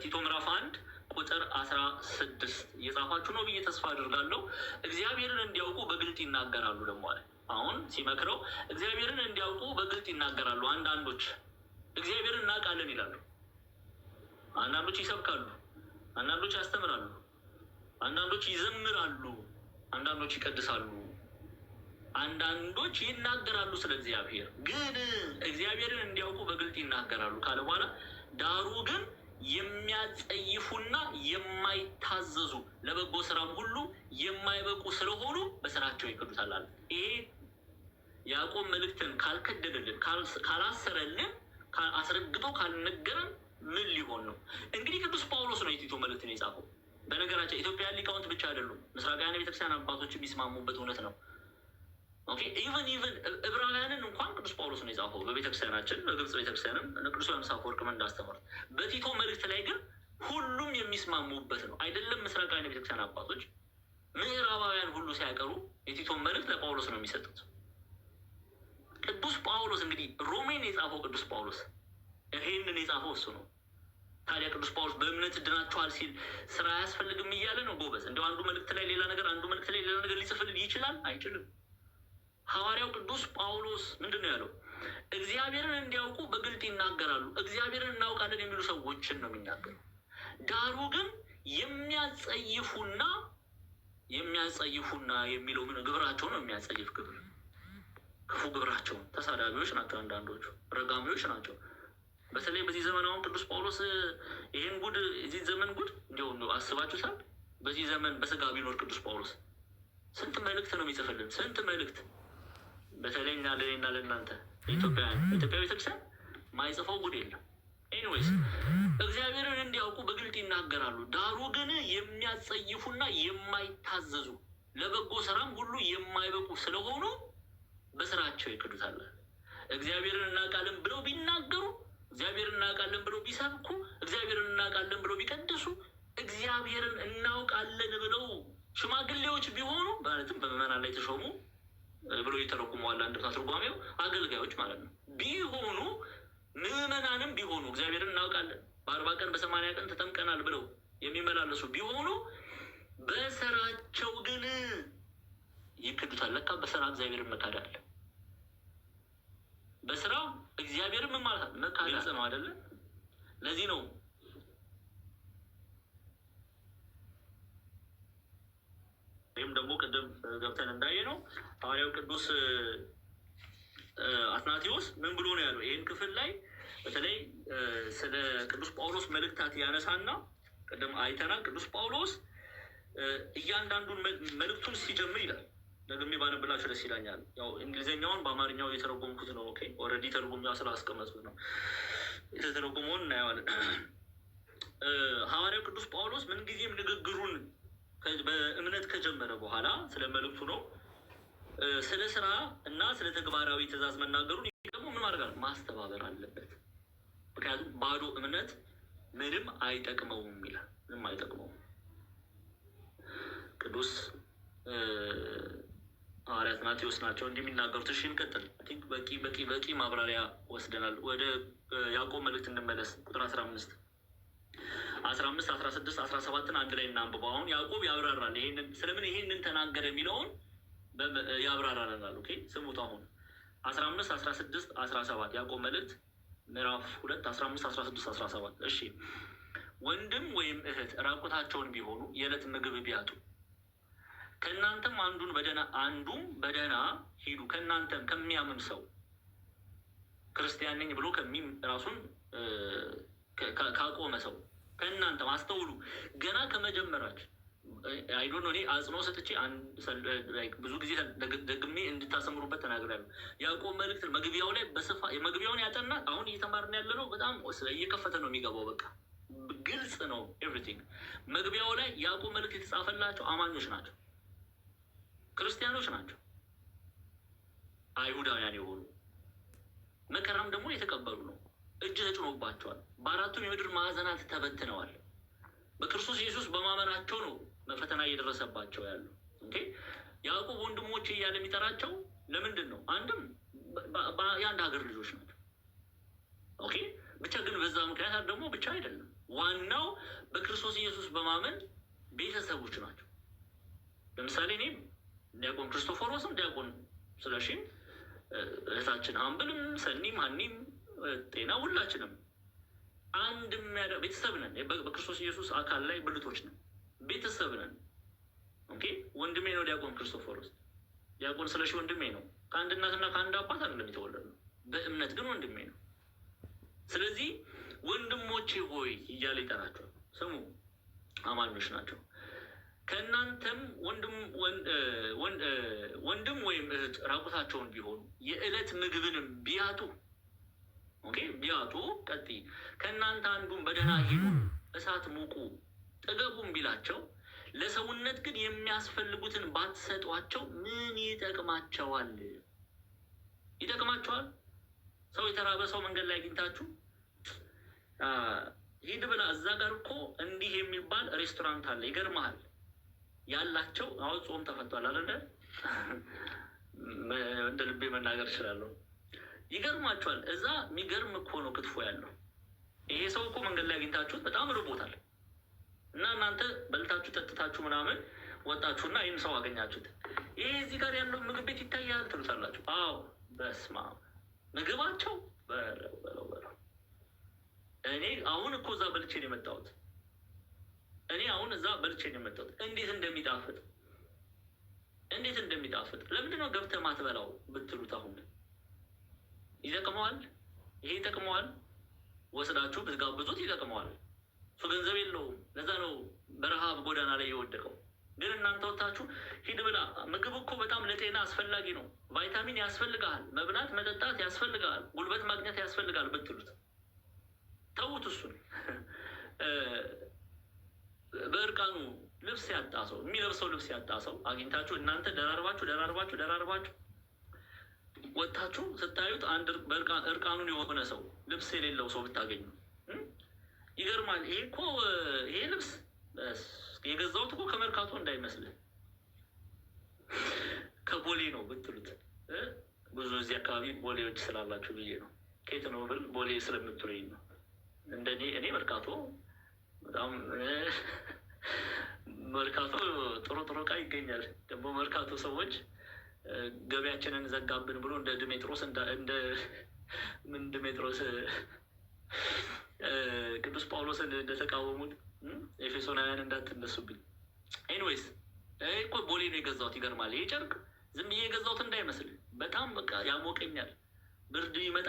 ቲቶ ምዕራፍ 1 ቁጥር 16 እየጻፋችሁ ነው ብዬ ተስፋ አድርጋለሁ። እግዚአብሔርን እንዲያውቁ በግልጥ ይናገራሉ ደግሞ አለ። አሁን ሲመክረው እግዚአብሔርን እንዲያውቁ በግልጥ ይናገራሉ። አንዳንዶች እግዚአብሔርን እናውቃለን ይላሉ፣ አንዳንዶች ይሰብካሉ፣ አንዳንዶች ያስተምራሉ፣ አንዳንዶች ይዘምራሉ፣ አንዳንዶች ይቀድሳሉ። አንዳንዶች ይናገራሉ ስለ እግዚአብሔር ግን እግዚአብሔርን እንዲያውቁ በግልጥ ይናገራሉ ካለ በኋላ ዳሩ ግን የሚያጸይፉና የማይታዘዙ ለበጎ ስራም ሁሉ የማይበቁ ስለሆኑ በስራቸው ይክዱታል አለ። ይሄ ያዕቆብ መልእክትን ካልከደደልን ካላሰረልን አስረግጦ ካልነገረን ምን ሊሆን ነው? እንግዲህ ቅዱስ ጳውሎስ ነው የቲቶ መልእክትን የጻፈው። በነገራቸው ኢትዮጵያውያን ሊቃውንት ብቻ አይደሉም፣ ምስራቃውያን ቤተክርስቲያን አባቶች የሚስማሙበት እውነት ነው። ኢቨን ዕብራውያንን እንኳን ቅዱስ ጳውሎስ ነው የጻፈው በቤተክርስቲያናችን፣ በግብጽ ቤተክርስቲያንም ቅዱስ ዮሐንስ አፈወርቅም እንዳስተማሩት። በቲቶ መልእክት ላይ ግን ሁሉም የሚስማሙበት ነው። አይደለም ምስራቃውያን ቤተክርስቲያን አባቶች፣ ምዕራባውያን ሁሉ ሲያቀሩ የቲቶን መልእክት ለጳውሎስ ነው የሚሰጡት። ቅዱስ ጳውሎስ እንግዲህ ሮሜን የጻፈው ቅዱስ ጳውሎስ ይሄንን የጻፈው እሱ ነው። ታዲያ ቅዱስ ጳውሎስ በእምነት ድናችኋል ሲል ስራ አያስፈልግም እያለ ነው? ጎበዝ፣ እንደው አንዱ መልእክት ላይ ሌላ ነገር አንዱ መልእክት ላይ ሌላ ነገር ሊጽፍልን ይችላል? አይችልም። ሐዋርያው ቅዱስ ጳውሎስ ምንድን ነው ያለው? እግዚአብሔርን እንዲያውቁ በግልጥ ይናገራሉ። እግዚአብሔርን እናውቃለን የሚሉ ሰዎችን ነው የሚናገሩ። ዳሩ ግን የሚያጸይፉና የሚለው ምን ግብራቸው ነው? የሚያጸይፍ ግብር፣ ክፉ ግብራቸው። ተሳዳቢዎች ናቸው፣ አንዳንዶቹ ረጋሚዎች ናቸው። በተለይ በዚህ ዘመን አሁን ቅዱስ ጳውሎስ ይህን ጉድ የዚህ ዘመን ጉድ እንዲሁ አስባችሁታል? በዚህ ዘመን በስጋ ቢኖር ቅዱስ ጳውሎስ ስንት መልእክት ነው የሚጽፍልን? ስንት መልእክት። በተለይ ለእኔና ለእናንተ ኢትዮጵያ ቤተክርስቲያን ማይጽፈው ጉድ የለም። ኤኒዌይስ እግዚአብሔርን እንዲያውቁ በግልጥ ይናገራሉ። ዳሩ ግን የሚያጸይፉና የማይታዘዙ ለበጎ ስራም ሁሉ የማይበቁ ስለሆኑ በስራቸው ይክዱታል። እግዚአብሔርን እናውቃለን ብለው ቢናገሩ፣ እግዚአብሔርን እናውቃለን ብለው ቢሰብኩ፣ እግዚአብሔርን እናውቃለን ብለው ቢቀድሱ፣ እግዚአብሔርን እናውቃለን ብለው ሽማግሌዎች ቢሆኑ ማለትም በምዕመናን ላይ ተሾሙ ብሎ የተረጉመዋል አንድምታ ትርጓሜው አገልጋዮች ማለት ነው ቢሆኑ፣ ምዕመናንም ቢሆኑ እግዚአብሔርን እናውቃለን በ40 ቀን በ80 ቀን ተጠምቀናል ብለው የሚመላለሱ ቢሆኑ በስራቸው ግን ይክዱታል። ለካ በስራ እግዚአብሔርን መካድ አለ። በስራ እግዚአብሔርን ምን ማለት መካድ ነው አይደለ? ለዚህ ነው ይህም ደግሞ ቅድም ገብተን እንዳየ ነው ሐዋርያው ቅዱስ አትናቴዎስ ምን ብሎ ነው ያለው? ይህን ክፍል ላይ በተለይ ስለ ቅዱስ ጳውሎስ መልእክታት ያነሳና ቅድም አይተናል። ቅዱስ ጳውሎስ እያንዳንዱን መልእክቱን ሲጀምር ይላል። ደግሜ ባነብላችሁ ደስ ይለኛል። ያው እንግሊዝኛውን በአማርኛው የተረጎምኩት ነው። ኦኬ ኦልሬዲ ተርጉም ስላስቀመጥኩት ነው። የተተረጎመውን እናየዋለን። ሐዋርያው ቅዱስ ጳውሎስ ምንጊዜም ንግግሩን በእምነት ከጀመረ በኋላ ስለ መልእክቱ ነው ስለ ስራ እና ስለ ተግባራዊ ትእዛዝ መናገሩን ደግሞ ምን ማድረግ ማስተባበር አለበት። ምክንያቱም ባዶ እምነት ምንም አይጠቅመውም ይላል። ምንም አይጠቅመውም። ቅዱስ ሐዋርያ አትናቴዎስ ናቸው እንዲህ የሚናገሩት። እሺ እንቀጥል። በቂ ማብራሪያ ወስደናል። ወደ ያዕቆብ መልእክት እንመለስ። ቁጥር 15 16 17 አንድ ላይ እናንብበው። አሁን ያዕቆብ ያብራራል። ስለምን ይሄንን ተናገረ የሚለውን ያብራራልናል። ኦኬ ስሙት። አሁን 15 16 17 ያዕቆብ መልእክት ምዕራፍ 2 15 16 17 እሺ ወንድም ወይም እህት ራቁታቸውን ቢሆኑ የዕለት ምግብ ቢያጡ ከእናንተም አንዱም በደህና ሂዱ። ከእናንተም ከሚያምን ሰው ክርስቲያን ነኝ ብሎ ራሱን ካቆመ ሰው ከእናንተም አስተውሉ። ገና ከመጀመራችን አይዶን እኔ አጽንኦ ሰጥቼ ብዙ ጊዜ ደግሜ እንድታሰምሩበት ተናግሬያለሁ። ያዕቆብ መልእክት መግቢያው ላይ መግቢያውን ያጠና አሁን እየተማርን ያለ ነው። በጣም እየከፈተ ነው የሚገባው። በቃ ግልጽ ነው ኤቭሪቲንግ። መግቢያው ላይ ያዕቆብ መልእክት የተጻፈላቸው አማኞች ናቸው፣ ክርስቲያኖች ናቸው፣ አይሁዳውያን የሆኑ መከራም ደግሞ የተቀበሉ ነው። እጅ ተጭኖባቸዋል። በአራቱም የምድር ማዕዘናት ተበትነዋል። በክርስቶስ ኢየሱስ በማመናቸው ነው ፈተና እየደረሰባቸው ያሉ። ያዕቆብ ወንድሞቼ እያለ የሚጠራቸው ለምንድን ነው? አንድም የአንድ ሀገር ልጆች ናቸው። ኦኬ ብቻ ግን በዛ ምክንያት ደግሞ ብቻ አይደለም። ዋናው በክርስቶስ ኢየሱስ በማመን ቤተሰቦች ናቸው። ለምሳሌ እኔም ዲያቆን ክርስቶፎሮስም ዲያቆን ስለሺም እህታችን አምብልም ሰኒም ሀኒም ጤና ሁላችንም አንድ ቤተሰብ ነን። በክርስቶስ ኢየሱስ አካል ላይ ብልቶች ነን፣ ቤተሰብ ነን። ኦኬ ወንድሜ ነው ዲያቆን ክርስቶፎሮስ፣ ዲያቆን ስለሺ ወንድሜ ነው። ከአንድ እናትና ከአንድ አባት አይደለም የተወለድነው፣ በእምነት ግን ወንድሜ ነው። ስለዚህ ወንድሞቼ ሆይ እያለ ይጠራቸዋል። ስሙ፣ አማኞች ናቸው። ከእናንተም ወንድም ወይም እህት ራቁታቸውን ቢሆኑ የዕለት ምግብንም ቢያጡ ከእናንተ አንዱን በደህና ሂዱ፣ እሳት ሙቁ፣ ጥገቡም ቢላቸው ለሰውነት ግን የሚያስፈልጉትን ባትሰጧቸው ምን ይጠቅማቸዋል? ይጠቅማቸዋል? ሰው የተራበ ሰው መንገድ ላይ አግኝታችሁ ሂድ ብላ፣ እዛ ጋር እኮ እንዲህ የሚባል ሬስቶራንት አለ፣ ይገርመሃል ያላቸው። አሁን ጾም ተፈቷል አይደለ? እንደ ልቤ መናገር እችላለሁ። ይገርማቸዋል። እዛ የሚገርም እኮ ነው ክትፎ ያለው። ይሄ ሰው እኮ መንገድ ላይ አግኝታችሁት በጣም ርቦታል እና እናንተ በልታችሁ ጠጥታችሁ ምናምን ወጣችሁና ይህን ሰው አገኛችሁት። ይሄ እዚህ ጋር ያለው ምግብ ቤት ይታያል ትሉታላችሁ። አዎ፣ በስመ አብ ምግባቸው በለው። እኔ አሁን እኮ እዛ በልቼ ነው የመጣሁት። እንዴት እንደሚጣፍጥ ለምንድን ነው ገብተህ ማትበላው ብትሉት፣ አሁን ይጠቅመዋል። ይሄ ይጠቅመዋል። ወስዳችሁ ብትጋብዙት ይጠቅመዋል። እሱ ገንዘብ የለውም። ለዛ ነው በረሃብ ጎዳና ላይ የወደቀው። ግን እናንተ ወታችሁ ሂድ ብላ፣ ምግብ እኮ በጣም ለጤና አስፈላጊ ነው፣ ቫይታሚን ያስፈልጋል፣ መብላት መጠጣት ያስፈልጋል፣ ጉልበት ማግኘት ያስፈልጋል ብትሉት፣ ተዉት። እሱን በእርቃኑ ልብስ ያጣ ሰው፣ የሚለብሰው ልብስ ያጣ ሰው አግኝታችሁ እናንተ ደራርባችሁ ወጥታችሁ ስታዩት አንድ እርቃኑን የሆነ ሰው፣ ልብስ የሌለው ሰው ብታገኙ ይገርማል። ይሄ ልብስ የገዛሁት እኮ ከመርካቶ እንዳይመስልህ ከቦሌ ነው ብትሉት፣ ብዙ እዚህ አካባቢ ቦሌዎች ስላላችሁ ብዬ ነው። ከየት ነው ብል ቦሌ ስለምትሉኝ ነው። እኔ መርካቶ በጣም መርካቶ ጥሩ ዕቃ ይገኛል። ደግሞ መርካቶ ሰዎች ገበያችንን ዘጋብን ብሎ እንደ ድሜጥሮስ ድሜጥሮስ ቅዱስ ጳውሎስን እንደተቃወሙት ኤፌሶናውያን እንዳትነሱብኝ። ኤኒዌይስ እኮ ቦሌ ነው የገዛሁት። ይገርማል። ይሄ ጨርቅ ዝም ብዬ የገዛሁት እንዳይመስል፣ በጣም በቃ ያሞቀኛል። ብርድ ይመጣ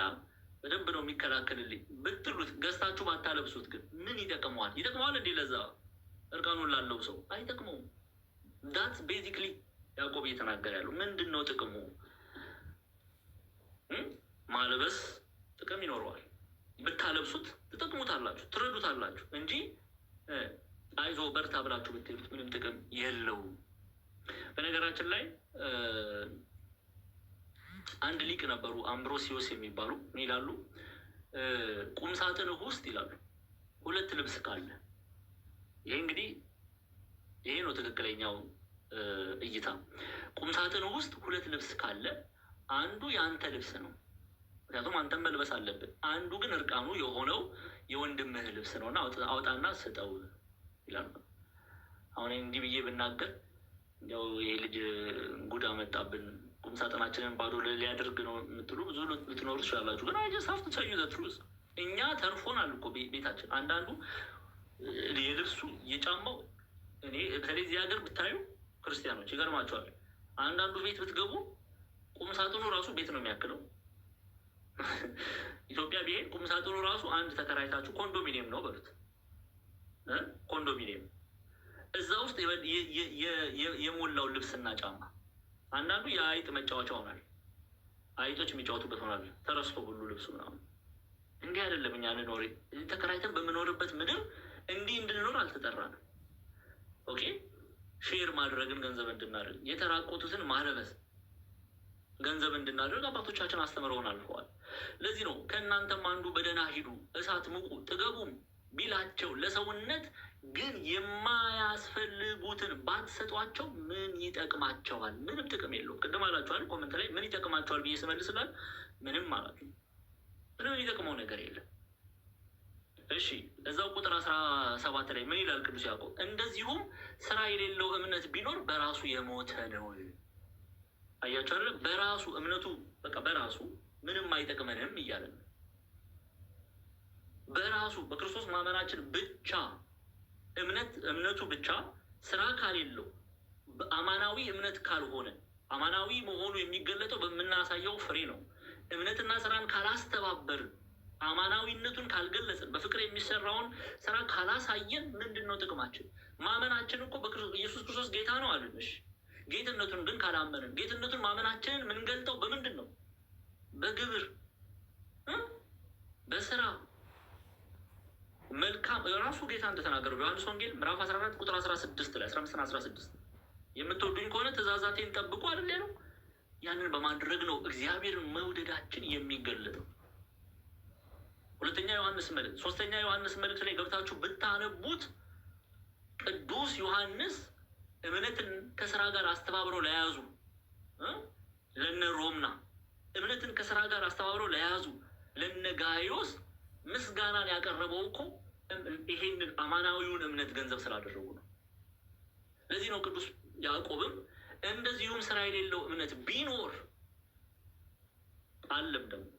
በደንብ ነው የሚከላከልልኝ ብትሉት፣ ገዝታችሁ ባታለብሱት ግን ምን ይጠቅመዋል? ይጠቅመዋል እንዴ? ለዛ እርቃኑን ላለው ሰው አይጠቅመውም። ዳት ቤዚክሊ ያዕቆብ እየተናገረ ያለው ምንድን ነው ጥቅሙ? ማልበስ ጥቅም ይኖረዋል። ብታለብሱት ትጠቅሙታላችሁ፣ ትረዱታላችሁ እንጂ አይዞ በርታ ብላችሁ ብትሄዱት ምንም ጥቅም የለውም። በነገራችን ላይ አንድ ሊቅ ነበሩ፣ አምብሮሲዮስ የሚባሉ ይላሉ፣ ቁም ሳጥንህ ውስጥ ይላሉ 2 ልብስ ካለ፣ ይሄ ነው ትክክለኛው እይታ። ቁም ሳጥንህ ውስጥ 2 ልብስ ካለ አንዱ የአንተ ልብስ ነው፣ ምክንያቱም አንተን መልበስ አለብን። አንዱ ግን እርቃኑ የሆነው የወንድምህ ልብስ ነው እና አውጣና ስጠው ይላሉ። አሁን እንዲህ ብዬ ብናገር ያው ይሄ ልጅ ጉድ አመጣብን፣ ቁም ሳጥናችንን ባዶ ሊያደርግ ነው የምትሉ ብዙ ልትኖሩ ትችላላችሁ። ግን አይጀስት ሀፍቱ ሰዩ ዘትሩስ እኛ ተርፎናል እኮ ቤታችን። አንዳንዱ የልብሱ የጫማው በተለይ እዚህ ሀገር ብታዩ ክርስቲያኖች ይገርማቸዋል። አንዳንዱ ቤት ብትገቡ ቁም ሳጥኑ ራሱ ቤት ነው የሚያክለው። ኢትዮጵያ ብሄድ ቁም ሳጥኑ ራሱ አንድ ተከራይታችሁ ኮንዶሚኒየም ነው በሉት፣ ኮንዶሚኒየም እዛ ውስጥ የሞላው ልብስና ጫማ። አንዳንዱ የአይጥ መጫወቻ ሆናል፣ አይጦች የሚጫወቱበት ሆናል፣ ተረስቶ ሁሉ ልብሱ ምናምን። እንዲህ አይደለም እኛ ልኖር ተከራይተን በምኖርበት ምድር እንዲህ እንድንኖር አልተጠራንም። ኦኬ፣ ሼር ማድረግን ገንዘብ እንድናደርግ፣ የተራቆቱትን ማለበስ ገንዘብ እንድናደርግ አባቶቻችን አስተምረውን አልፈዋል። ለዚህ ነው ከእናንተም አንዱ በደህና ሂዱ፣ እሳት ሙቁ፣ ጥገቡም ቢላቸው ለሰውነት ግን የማያስፈልጉትን ባትሰጧቸው ምን ይጠቅማቸዋል? ምንም ጥቅም የለውም። ቅድም አላችኋል ኮመንት ላይ ምን ይጠቅማቸዋል ብዬ ስመልስላል፣ ምንም አላችሁ። ምንም የሚጠቅመው ነገር የለም። እሺ፣ እዛው ቁጥር 17 ላይ ምን ይላል ቅዱስ ያዕቆብ? እንደዚሁም ስራ የሌለው እምነት ቢኖር በራሱ የሞተ ነው። አያችሁ አይደል? በራሱ እምነቱ በቃ በራሱ ምንም አይጠቅመንም እያለ ነው። በራሱ በክርስቶስ ማመናችን ብቻ እምነቱ ብቻ ስራ ካሌለው በአማናዊ እምነት ካልሆነ አማናዊ መሆኑ የሚገለጠው በምናሳየው ፍሬ ነው። እምነትና ስራን ካላስተባበርን፣ አማናዊነቱን ካልገለጽን፣ በፍቅር የሚሰራውን ስራ ካላሳየን ምንድን ነው ጥቅማችን? ማመናችን እኮ ኢየሱስ ክርስቶስ ጌታ ነው አልንሽ። ጌትነቱን ግን ካላመንን፣ ጌትነቱን ማመናችንን የምንገልጠው በምንድን ነው? በግብር፣ በስራ መልካም። ራሱ ጌታ እንደተናገረው ዮሐንስ ወንጌል ምዕራፍ 14 ቁጥር 16 ላይ 15-16 የምትወዱኝ ከሆነ ትእዛዛቴን ጠብቁ አይደል ያለው? ያንን በማድረግ ነው እግዚአብሔርን መውደዳችን የሚገለጠው። ሶስተኛ ዮሐንስ መልእክት ላይ ገብታችሁ ብታነቡት ቅዱስ ዮሐንስ እምነትን ከስራ ጋር አስተባብረው ለያዙ ለነ ሮምና፣ እምነትን ከስራ ጋር አስተባብረው ለያዙ ለነ ጋዮስ ምስጋናን ያቀረበው እኮ ይሄንን አማናዊውን እምነት ገንዘብ ስላደረጉ ነው። ለዚህ ነው ቅዱስ ያዕቆብም እንደዚሁም ስራ የሌለው እምነት ቢኖር አለም ደግሞ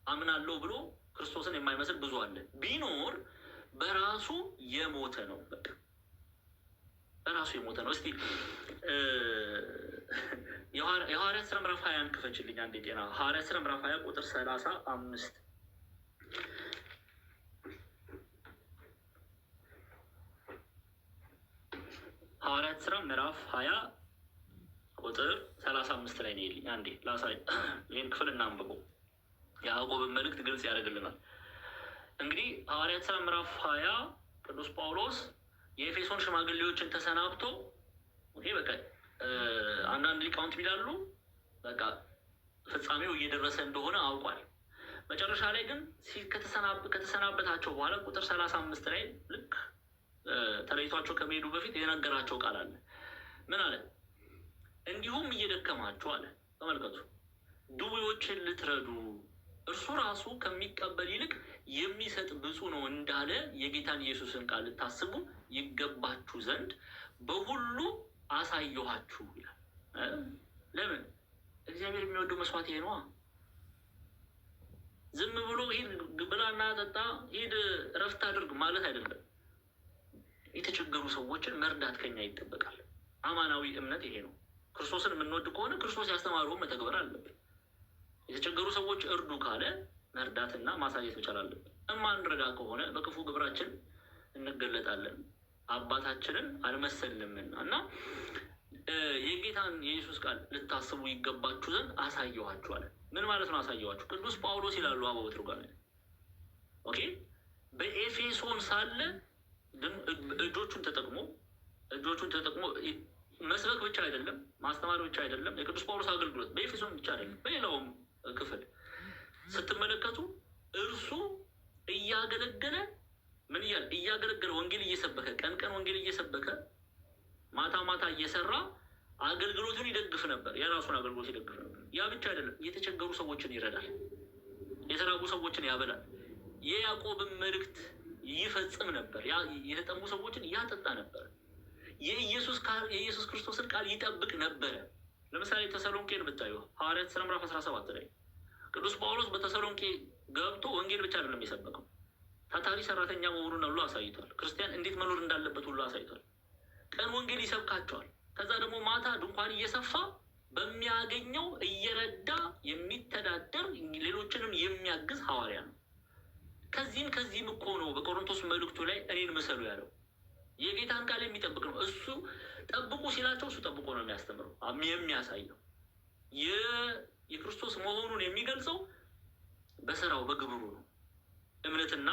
አምናለሁ ብሎ ክርስቶስን የማይመስል ብዙ አለ፣ ቢኖር በራሱ የሞተ ነው። በቃ በራሱ የሞተ ነው። እስቲ የሐዋርያት ሥራ ምዕራፍ 20 ክፈችልኝ አንዴ ጤና። ሐዋርያት ሥራ ምዕራፍ 20 ቁጥር 35 ሐዋርያት ሥራ ምዕራፍ 20 ቁጥር 35 ላይ ነው። አንዴ ላሳይ፣ ይህን ክፍል እናንብበው። የያዕቆብን መልእክት ግልጽ ያደርግልናል። እንግዲህ ሐዋርያት ሥራ ምዕራፍ 20 ቅዱስ ጳውሎስ የኤፌሶን ሽማግሌዎችን ተሰናብቶ ይሄ በቃ አንዳንድ ሊቃውንት ይላሉ በቃ ፍጻሜው እየደረሰ እንደሆነ አውቋል። መጨረሻ ላይ ግን ከተሰናበታቸው በኋላ ቁጥር 35 ላይ ልክ ተለይቷቸው ከመሄዱ በፊት የነገራቸው ቃል አለ። ምን አለ? እንዲሁም እየደከማችሁ አለ፣ ተመልከቱ፣ ድውዮችን ልትረዱ እርሱ ራሱ ከሚቀበል ይልቅ የሚሰጥ ብፁዕ ነው እንዳለ የጌታን ኢየሱስን ቃል ልታስቡ ይገባችሁ ዘንድ በሁሉ አሳየኋችሁ ይላል። ለምን? እግዚአብሔር የሚወደው መስዋዕት ይሄ ነዋ። ዝም ብሎ ሂድ ብላና ጠጣ፣ ሂድ እረፍት አድርግ ማለት አይደለም። የተቸገሩ ሰዎችን መርዳት ከኛ ይጠበቃል። አማናዊ እምነት ይሄ ነው። ክርስቶስን የምንወድ ከሆነ ክርስቶስ ያስተማረውን መተግበር አለብን። የተቸገሩ ሰዎች እርዱ ካለ መርዳትና ማሳየት መቻል አለብን። እማንረዳ ከሆነ በክፉ ግብራችን እንገለጣለን፣ አባታችንን አልመሰልንምና። እና የጌታን የኢየሱስ ቃል ልታስቡ ይገባችሁ ዘንድ አሳየኋችሁ አለ። ምን ማለት ነው አሳየኋችሁ? ቅዱስ ጳውሎስ ይላሉ አበው ትርጓሜ። ኦኬ፣ በኤፌሶን ሳለ እጆቹን ተጠቅሞ መስበክ ብቻ አይደለም፣ ማስተማር ብቻ አይደለም። የቅዱስ ጳውሎስ አገልግሎት በኤፌሶን ብቻ አይደለም፣ በሌላውም ክፍል ስትመለከቱ እርሱ እያገለገለ እያገለገለ ወንጌል እየሰበከ ቀን ወንጌል እየሰበከ ማታ እየሰራ አገልግሎቱን ይደግፍ ነበር። የራሱን አገልግሎት ይደግፍ ነበር። ያ ብቻ አይደለም፣ የተቸገሩ ሰዎችን ይረዳል፣ የተራቡ ሰዎችን ያበላል፣ የያዕቆብን መልእክት ይፈጽም ነበር፣ የተጠሙ ሰዎችን ያጠጣ ነበር፣ የኢየሱስ ክርስቶስን ቃል ይጠብቅ ነበረ። ለምሳሌ ተሰሎንቄን ብታዩ ሐዋርያት ሥራ ምዕራፍ 17 ላይ ቅዱስ ጳውሎስ በተሰሎንቄ ገብቶ ወንጌል ብቻ አይደለም የሰበከው፣ ታታሪ ሰራተኛ መሆኑን ሁሉ አሳይቷል። ክርስቲያን እንዴት መኖር እንዳለበት ሁሉ አሳይቷል። ቀን ወንጌል ይሰብካቸዋል። ከዛ ደግሞ ማታ ድንኳን እየሰፋ በሚያገኘው እየረዳ የሚተዳደር ሌሎችንም የሚያግዝ ሐዋርያ ነው። ከዚህም እኮ ነው በቆሮንቶስ መልእክቱ ላይ እኔን ምሰሉ ያለው። የጌታን ቃል የሚጠብቅ ነው። እሱ ጠብቁ ሲላቸው እሱ ጠብቆ ነው የሚያስተምረው የሚያሳየው። የክርስቶስ መሆኑን የሚገልጸው በስራው በግብሩ ነው። እምነትና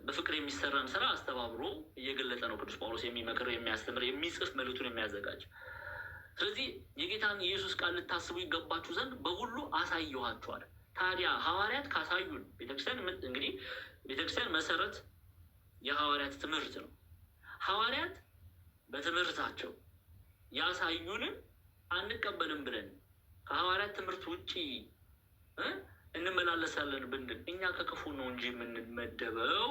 በፍቅር የሚሰራን ስራ አስተባብሮ እየገለጠ ነው ቅዱስ ጳውሎስ የሚመክር፣ የሚያስተምር፣ የሚጽፍ፣ መልእክቱን የሚያዘጋጅ። ስለዚህ የጌታን ኢየሱስ ቃል ልታስቡ ይገባችሁ ዘንድ በሁሉ አሳየኋችኋል። ታዲያ ሐዋርያት ካሳዩን ቤተክርስቲያን እንግዲህ ቤተክርስቲያን መሰረት የሐዋርያት ትምህርት ነው። ሐዋርያት በትምህርታቸው ያሳዩንን አንቀበልም ብለን ከሐዋርያት ትምህርት ውጪ እንመላለሳለን ብንል እኛ ከክፉ ነው እንጂ የምንመደበው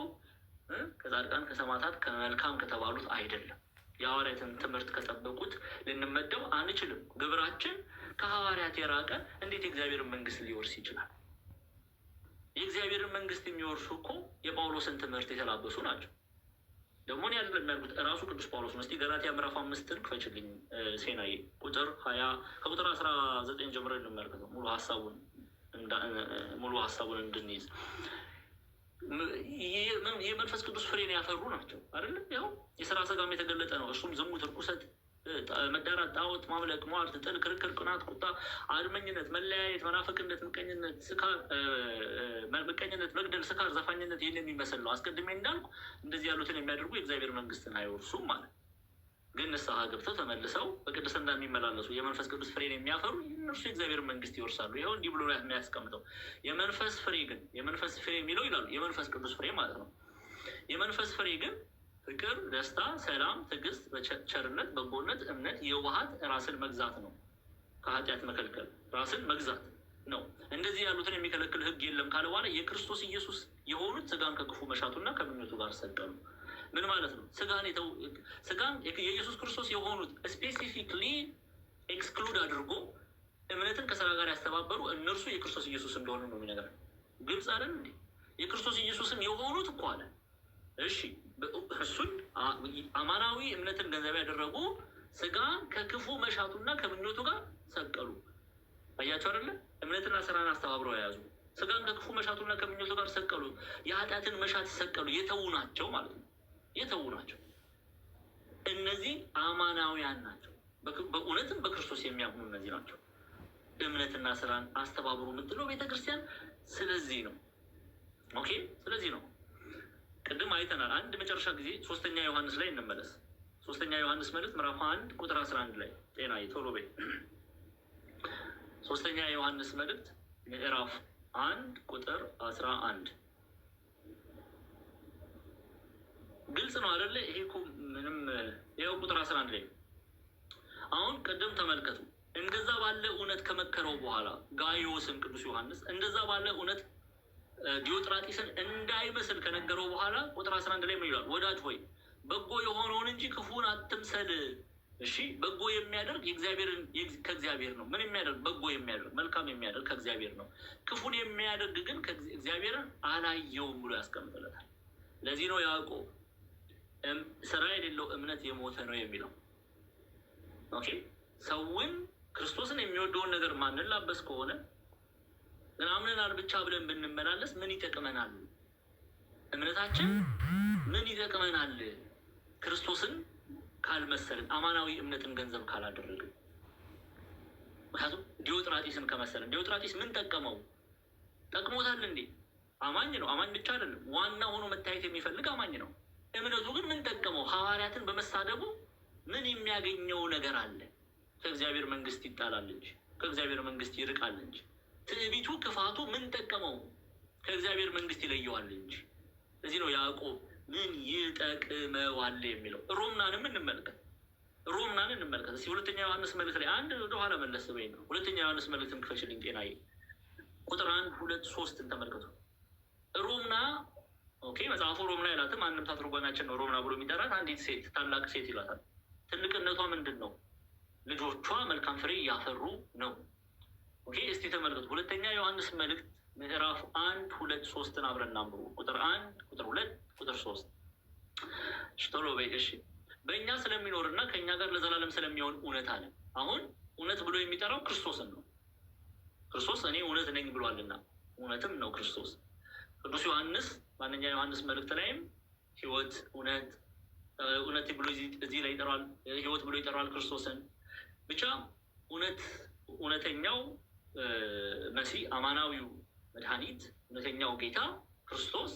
ከጻድቃን ከሰማዕታት ከመልካም ከተባሉት አይደለም። የሐዋርያትን ትምህርት ከጠበቁት ልንመደብ አንችልም። ግብራችን ከሐዋርያት የራቀ እንዴት የእግዚአብሔርን መንግስት ሊወርስ ይችላል? የእግዚአብሔርን መንግስት የሚወርሱ እኮ የጳውሎስን ትምህርት የተላበሱ ናቸው። ደግሞ እኔ አይደለም ያልኩት እራሱ ቅዱስ ጳውሎስ ነው። እስኪ ገላትያ ምዕራፍ 5 ክፈችልኝ ሴናዬ፣ ቁጥር 20 ከቁጥር 19 ጀምሮ እንመልከተው ሙሉ ሀሳቡን እንድንይዝ። የመንፈስ ቅዱስ ፍሬን ያፈሩ ናቸው አይደለም? ያው የሥራ ሥጋም የተገለጠ ነው። እሱም ዝሙት፣ ርኩሰት፣ መዳራት፣ ጣዖት ማምለክ፣ ሟርት፣ ጥል፣ ክርክር፣ ቅናት፣ ቁጣ፣ አድመኝነት፣ መለያየት፣ መናፍቅነት፣ ምቀኝነት፣ መግደል፣ ስካር፣ ዘፋኝነት ይህን የሚመስል ነው። አስቀድሜ እንዳልኩ እንደዚህ ያሉትን የሚያደርጉ የእግዚአብሔር መንግስትን አይወርሱም ማለት። ግን ንስሐ ገብተው ተመልሰው በቅድስና የሚመላለሱ የመንፈስ ቅዱስ ፍሬን የሚያፈሩ እነርሱ የእግዚአብሔር መንግስት ይወርሳሉ። ይኸው እንዲህ ብሎ የሚያስቀምጠው የመንፈስ ፍሬ ግን የመንፈስ ፍሬ የሚለው ይላሉ የመንፈስ ቅዱስ ፍሬ ማለት ነው። የመንፈስ ፍሬ ግን ፍቅር፣ ደስታ፣ ሰላም፣ ትዕግስት፣ ቸርነት፣ በጎነት፣ እምነት፣ የዋሃት፣ ራስን መግዛት ነው። ከኃጢአት መከልከል ራስን መግዛት ነው። እንደዚህ ያሉትን የሚከለክል ሕግ የለም ካለ በኋላ የክርስቶስ ኢየሱስ የሆኑት ስጋን ከክፉ መሻቱና ከምኞቱ ጋር ሰቀሉ። ምን ማለት ነው? ስጋን የኢየሱስ ክርስቶስ የሆኑት ስፔሲፊክሊ ኤክስክሉድ አድርጎ እምነትን ከስራ ጋር ያስተባበሩ እነርሱ የክርስቶስ ኢየሱስ እንደሆኑ ነው የሚነግረን። ግልጽ አለን እንዴ? የክርስቶስ ኢየሱስም የሆኑት እኮ አለ። እሺ እሱን አማናዊ እምነትን ገንዘብ ያደረጉ ስጋን ከክፉ መሻቱና ከምኞቱ ጋር ሰቀሉ። አያቸው አይደለ? እምነትና ስራን አስተባብረው የያዙ ስጋን ከክፉ መሻቱና ከምኞቱ ጋር ሰቀሉ። የኃጢአትን መሻት ሰቀሉ። የተዉ ናቸው ማለት ነው። የተዉ ናቸው። እነዚህ አማናውያን ናቸው። በእውነትም በክርስቶስ የሚያምኑ እነዚህ ናቸው። እምነትና ስራን አስተባብሩ የምትለው ቤተክርስቲያን ስለዚህ ነው። ኦኬ፣ ስለዚህ ነው። ቅድም አይተናል። አንድ መጨረሻ ጊዜ 3ኛ ዮሐንስ ላይ እንመለስ። 3ኛ ዮሐንስ መልእክት ምዕራፍ 1 ቁጥር 11 ላይ ጤና ቶሎ በይ። 3ኛ ዮሐንስ መልእክት ምዕራፍ 1 ቁጥር 11 ግልጽ ነው አይደለ? ይሄ እኮ ምንም ይኸው ቁጥር 11 ላይ አሁን ቅድም ተመልከቱ። እንደዛ ባለ እውነት ከመከረው በኋላ ጋይዮስን ቅዱስ ዮሐንስ እንደዛ ባለ እውነት ዲዮጥራጢስን እንዳይመስል ከነገረው በኋላ ቁጥር 11 ላይ ምን ይላል? ወዳጅ ሆይ በጎ የሆነውን እንጂ ክፉን አትምሰል። እሺ፣ በጎ የሚያደርግ ከእግዚአብሔር ነው። ምን የሚያደርግ? በጎ የሚያደርግ መልካም የሚያደርግ ከእግዚአብሔር ነው። ክፉን የሚያደርግ ግን እግዚአብሔርን አላየውም ብሎ ያስቀምጥለታል። ለዚህ ነው ያዕቆብ ስራ የሌለው እምነት የሞተ ነው የሚለው። ኦኬ፣ ሰውን ክርስቶስን የሚወደውን ነገር ማንላበስ ከሆነ ግን አምነናል ብቻ ብለን ብንመላለስ ምን ይጠቅመናል? እምነታችን ምን ይጠቅመናል? ክርስቶስን ካልመሰልን፣ አማናዊ እምነትን ገንዘብ ካላደረግን። ምክንያቱም ዲዮጥራጢስን ከመሰልን፣ ዲዮጥራጢስ ምን ጠቀመው? ጠቅሞታል እንዴ? አማኝ ነው። አማኝ ብቻ አይደለም፣ ዋና ሆኖ መታየት የሚፈልግ አማኝ ነው። እምነቱ ግን ምን ጠቀመው? ሐዋርያትን በመሳደቡ ምን የሚያገኘው ነገር አለ? ከእግዚአብሔር መንግስት ይጣላል እንጂ ከእግዚአብሔር መንግስት ይርቃል እንጂ። ትዕቢቱ፣ ክፋቱ ምን ጠቀመው? ከእግዚአብሔር መንግስት ይለየዋል እንጂ። እዚህ ነው ያዕቆብ ምን ይጠቅመዋል የሚለው። ሮምናንም እንመልከት። እስኪ 2ኛ ዮሐንስ መልእክት ላይ አንድ ወደኋላ መለስ በይ ነው። 2ኛ ዮሐንስ መልእክትን ክፈችልኝ ጤናዬ፣ ቁጥር 1፣ 2፣ 3 ተመልከቱ። ሮምና ኦኬ፣ መጽሐፉ ሮምና ይላትም አንድምታ ትርጓሜያችን ነው ሮምና ብሎ የሚጠራት አንዲት ሴት፣ ታላቅ ሴት ይላታል። ትልቅነቷ ምንድን ነው? ልጆቿ መልካም ፍሬ እያፈሩ ነው። ኦኬ፣ እስቲ ተመልከቱ 2ኛ ዮሐንስ መልእክት ምዕራፍ 1፣ 2፣ 3 አብረን እናንብሩ። ቁጥር 1፣ ቁጥር 2፣ ቁጥር 3 ቶሎ በይ። እሺ፣ በእኛ ስለሚኖርና ከእኛ ጋር ለዘላለም ስለሚሆን እውነት አለ። አሁን እውነት ብሎ የሚጠራው ክርስቶስን ነው። ክርስቶስ እኔ እውነት ነኝ ብሏልና እውነትም ነው ክርስቶስ። ቅዱስ ዮሐንስ በአንደኛ ዮሐንስ መልእክት ላይም ህይወት፣ እውነት ብሎ እዚህ ላይ ይጠራል። ህይወት ብሎ ይጠራል ክርስቶስን። ብቻ እውነተኛው መሲህ፣ አማናዊው መድኃኒት፣ እውነተኛው ጌታ ክርስቶስ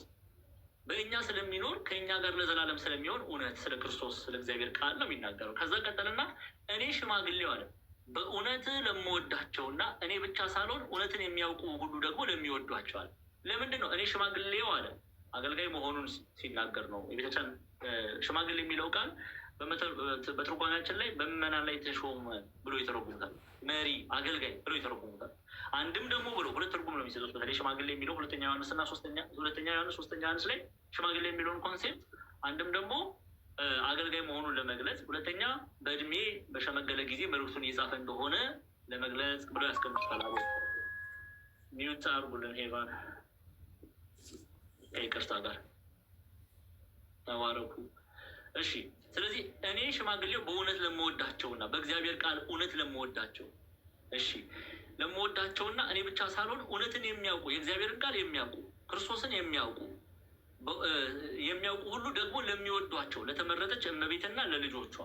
በእኛ ስለሚኖር ከእኛ ጋር ለዘላለም ስለሚሆን እውነት፣ ስለ ክርስቶስ ስለ እግዚአብሔር ቃል ነው የሚናገረው። ከዛ ቀጠልና እኔ ሽማግሌው አለ በእውነት ለምወዳቸውና እኔ ብቻ ሳልሆን እውነትን የሚያውቁ ሁሉ ደግሞ ለሚወዷቸዋል። ለምንድን ነው እኔ ሽማግሌው አለ? አገልጋይ መሆኑን ሲናገር ነው። የቤተክርስቲያን ሽማግሌ የሚለው ቃል በትርጓሜያችን ላይ በምዕመናን ላይ ተሾመ ብሎ ይተረጉሙታል። መሪ፣ አገልጋይ ብሎ ይተረጉሙታል። አንድም ደግሞ ብሎ ሁለት ትርጉም ነው የሚሰጡት። በተለይ ሽማግሌ የሚለው 2ኛ ዮሐንስ እና 2ኛ ዮሐንስ 3ኛ ዮሐንስ ላይ ሽማግሌ የሚለውን ኮንሴፕት፣ አንድም ደግሞ አገልጋይ መሆኑን ለመግለጽ፣ ሁለተኛ በእድሜ በሸመገለ ጊዜ መልእክቱን እየጻፈ እንደሆነ ለመግለጽ ብሎ ያስቀምጡታል። ሚዩት አርጉልን ሄቫን ይቅርታ ጋር ተባረኩ። እሺ። ስለዚህ እኔ ሽማግሌው በእውነት ለምወዳቸውና በእግዚአብሔር ቃል እውነት ለምወዳቸው፣ እሺ ለምወዳቸውና እኔ ብቻ ሳልሆን እውነትን የሚያውቁ የእግዚአብሔርን ቃል የሚያውቁ ክርስቶስን የሚያውቁ ሁሉ ደግሞ ለሚወዷቸው ለተመረጠች እመቤትና ለልጆቿ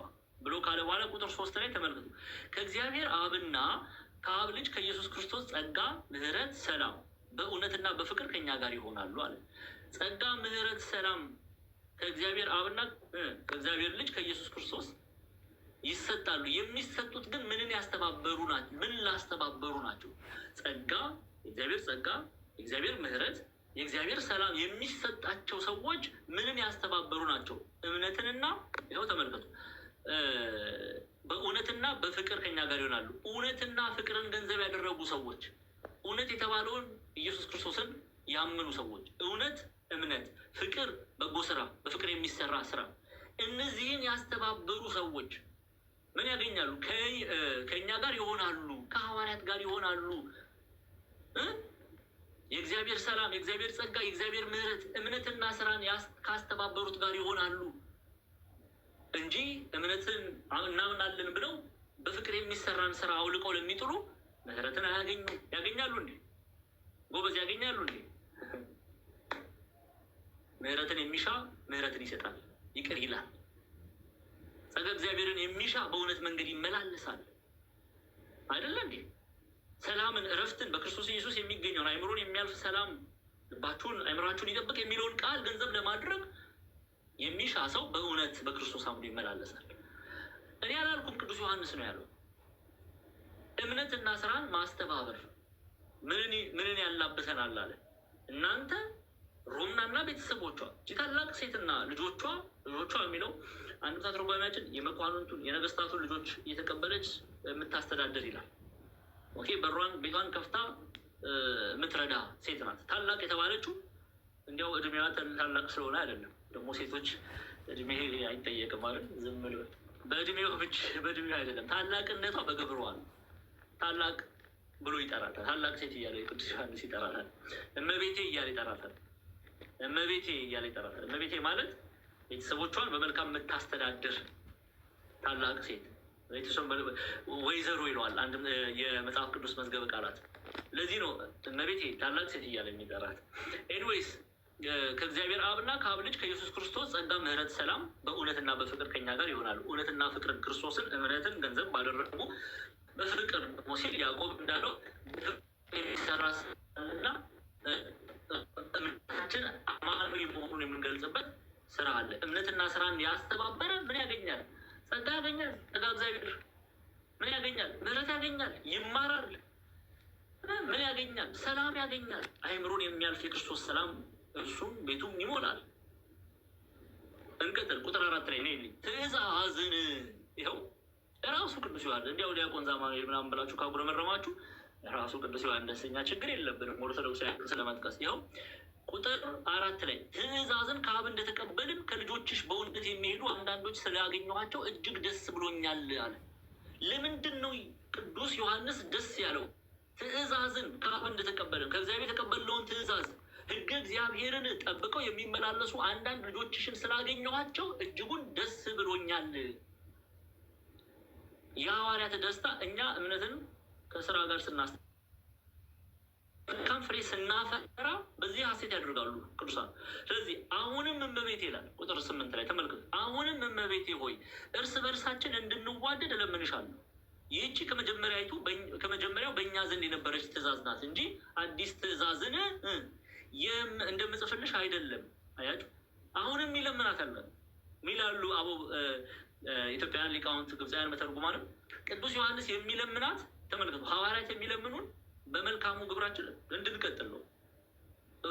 ብሎ ካለ በኋላ ቁጥር 3 ላይ ተመልከቱ። ከእግዚአብሔር አብና ከአብ ልጅ ከኢየሱስ ክርስቶስ ጸጋ፣ ምሕረት፣ ሰላም በእውነትና በፍቅር ከኛ ጋር ይሆናሉ አለ። ጸጋ፣ ምሕረት፣ ሰላም ከእግዚአብሔር አብና ከእግዚአብሔር ልጅ ከኢየሱስ ክርስቶስ ይሰጣሉ። የሚሰጡት ግን ምንን ያስተባበሩ ናቸው? ምን ላስተባበሩ ናቸው? ጸጋ፣ የእግዚአብሔር ጸጋ፣ የእግዚአብሔር ምሕረት፣ የእግዚአብሔር ሰላም የሚሰጣቸው ሰዎች ምንን ያስተባበሩ ናቸው? እምነትንና ይኸው ተመልከቱ፣ በእውነትና በፍቅር ከኛ ጋር ይሆናሉ። እውነትና ፍቅርን ገንዘብ ያደረጉ ሰዎች፣ እውነት የተባለውን ኢየሱስ ክርስቶስን ያመኑ ሰዎች፣ እውነት እምነት፣ ፍቅር በጎ ስራ፣ በፍቅር የሚሰራ ስራ፣ እነዚህን ያስተባበሩ ሰዎች ምን ያገኛሉ? ከእኛ ጋር ይሆናሉ፣ ከሐዋርያት ጋር ይሆናሉ። የእግዚአብሔር ሰላም፣ የእግዚአብሔር ጸጋ፣ የእግዚአብሔር ምሕረት፣ እምነትና ስራን ካስተባበሩት ጋር ይሆናሉ እንጂ እምነትን እናምናለን ብለው በፍቅር የሚሰራን ስራ አውልቀው ለሚጥሉ ምሕረትን ያገኛሉ እንዴ? ጎበዝ ያገኛሉ እንዴ? ምሕረትን የሚሻ ምሕረትን ይሰጣል፣ ይቅር ይላል። ጸጋ እግዚአብሔርን የሚሻ በእውነት መንገድ ይመላለሳል። አይደለ እንዴ? ሰላምን፣ እረፍትን በክርስቶስ ኢየሱስ የሚገኘውን አይምሮን የሚያልፍ ሰላም ልባችሁን አይምራችሁን ይጠብቅ የሚለውን ቃል ገንዘብ ለማድረግ የሚሻ ሰው በእውነት በክርስቶስ አምኖ ይመላለሳል። እኔ አላልኩም፣ ቅዱስ ዮሐንስ ነው ያለው። እምነትና ስራን ማስተባበር ምንን ያላብሰናል አለ። እናንተ ሮምናና ቤተሰቦቿ ታላቅ ሴትና ልጆቿ የሚለው አንዱ ተርጓሚያችን የመኳንንቱን የነገስታቱን ልጆች እየተቀበለች የምታስተዳደር ይላል። ኦኬ፣ በሯን ቤቷን ከፍታ የምትረዳ ሴት ናት። ታላቅ የተባለችው እንዲያው እድሜዋ ታላቅ ስለሆነ አይደለም። ደግሞ ሴቶች እድሜ አይጠየቅም ማለት ዝም ብሎ በእድሜው አይደለም። ታላቅነቷ በግብሯ ነው። ታላቅ ብሎ ይጠራታል። ታላቅ ሴት እያለ ቅዱስ ዮሐንስ ይጠራታል። እመቤቴ እያለ ይጠራታል። እመቤቴ ማለት ቤተሰቦቿን በመልካም የምታስተዳድር ታላቅ ሴት፣ ወይዘሮ ይለዋል አንድ የመጽሐፍ ቅዱስ መዝገበ ቃላት። ለዚህ ነው እመቤቴ ታላቅ ሴት እያለ የሚጠራት። ኤንዌይስ ከእግዚአብሔር አብና ከአብ ልጅ ከኢየሱስ ክርስቶስ ጸጋ፣ ምሕረት፣ ሰላም በእውነትና በፍቅር ከኛ ጋር ይሆናሉ። እውነትና ፍቅርን ክርስቶስን እምነትን ገንዘብ ባደረጉ በፍቅር ደግሞ ሲል ያዕቆብ እንዳለው የሚሰራ እና እምነታችን አማናዊ መሆኑን የምንገልጽበት ስራ አለ። እምነትና ስራን ያስተባበረ ምን ያገኛል? ጸጋ ያገኛል። ጸጋ እግዚአብሔር ምን ያገኛል? ምሕረት ያገኛል። ይማራል። ምን ያገኛል? ሰላም ያገኛል። አይምሮን የሚያልፍ የክርስቶስ ሰላም እርሱም ቤቱም ይሞላል። እንቀጥል። ቁጥር 4 ላይ ነው ትእዛዝን ይኸው ራሱ ቅዱስ ዮሐንስ እንዲያው ዲያቆን ዛማኑኤል ምናምን ብላችሁ ካጉረመረማችሁ ራሱ ቅዱስ ዮሐንስ ደስተኛ ችግር የለብንም። ኦርቶዶክሳውያን ስለመጥቀስ ይኸው ቁጥር 4 ላይ ትእዛዝን ከአብ እንደተቀበልን ከልጆችሽ በእውነት የሚሄዱ አንዳንዶች ስላገኘኋቸው እጅግ ደስ ብሎኛል አለ። ለምንድን ነው ቅዱስ ዮሐንስ ደስ ያለው? ትእዛዝን ከአብ እንደተቀበልን ከእግዚአብሔር የተቀበልነውን ትእዛዝ ሕገ እግዚአብሔርን ጠብቀው የሚመላለሱ አንዳንድ ልጆችሽን ስላገኘኋቸው እጅጉን ደስ ብሎኛል። የሐዋርያት ደስታ እኛ እምነትን ከስራ ጋር መልካም ፍሬ ስናፈራ በዚህ ሐሴት ያደርጋሉ ቅዱሳን። ስለዚህ አሁንም እመቤቴ ይላል ቁጥር 8 ላይ ተመልከቱ። አሁንም እመቤቴ ሆይ እርስ በርሳችን እንድንዋደድ እለምንሻለሁ። ይህቺ ከመጀመሪያው በእኛ ዘንድ የነበረች ትእዛዝ ናት እንጂ አዲስ ትእዛዝን እንደምጽፍልሽ አይደለም። አያችሁ፣ አሁንም ይለምናታል ሚላሉ አቦ ኢትዮጵያውያን ሊቃውንት ግብፃውያን መተርጉማንም ቅዱስ ዮሐንስ የሚለምናት ተመልከቱ። ሐዋርያት የሚለምኑን በመልካሙ ግብራችን እንድንቀጥል ነው።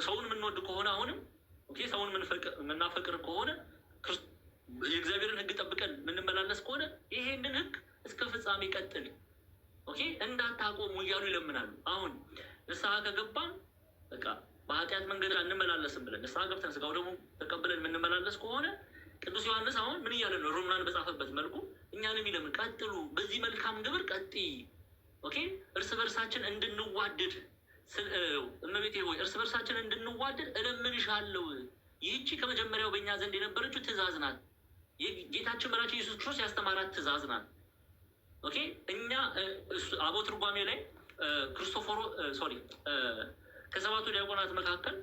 ሰውን የምንወድ ከሆነ አሁንም ሰውን የምናፈቅር ከሆነ የእግዚአብሔርን ሕግ ጠብቀን የምንመላለስ ከሆነ ይሄንን ሕግ እስከ ፍጻሜ ቀጥል እንዳታቆሙ እያሉ ይለምናሉ። አሁን ንስሐ ከገባን በቃ በኃጢአት መንገድ እንመላለስም ብለን ንስሐ ገብተን ስጋው ደግሞ ተቀብለን የምንመላለስ ከሆነ ቅዱስ ዮሐንስ አሁን ምን እያለ ነው? ሮምናን በጻፈበት መልኩ እኛንም ይለምን ቀጥሉ፣ በዚህ መልካም ግብር ቀጥይ። እርስ በርሳችን እንድንዋደድ እመቤቴ ሆይ እርስ በርሳችን እንድንዋደድ እለምንሻለሁ። ይህቺ ከመጀመሪያው በእኛ ዘንድ የነበረችው ትእዛዝ ናት። ጌታችን መድኃኒታችን ኢየሱስ ክርስቶስ ያስተማራት ትእዛዝ ናት። ኦኬ እኛ አበው ትርጓሜ ላይ ክርስቶፎሮ ከሰባቱ ዲያቆናት መካከል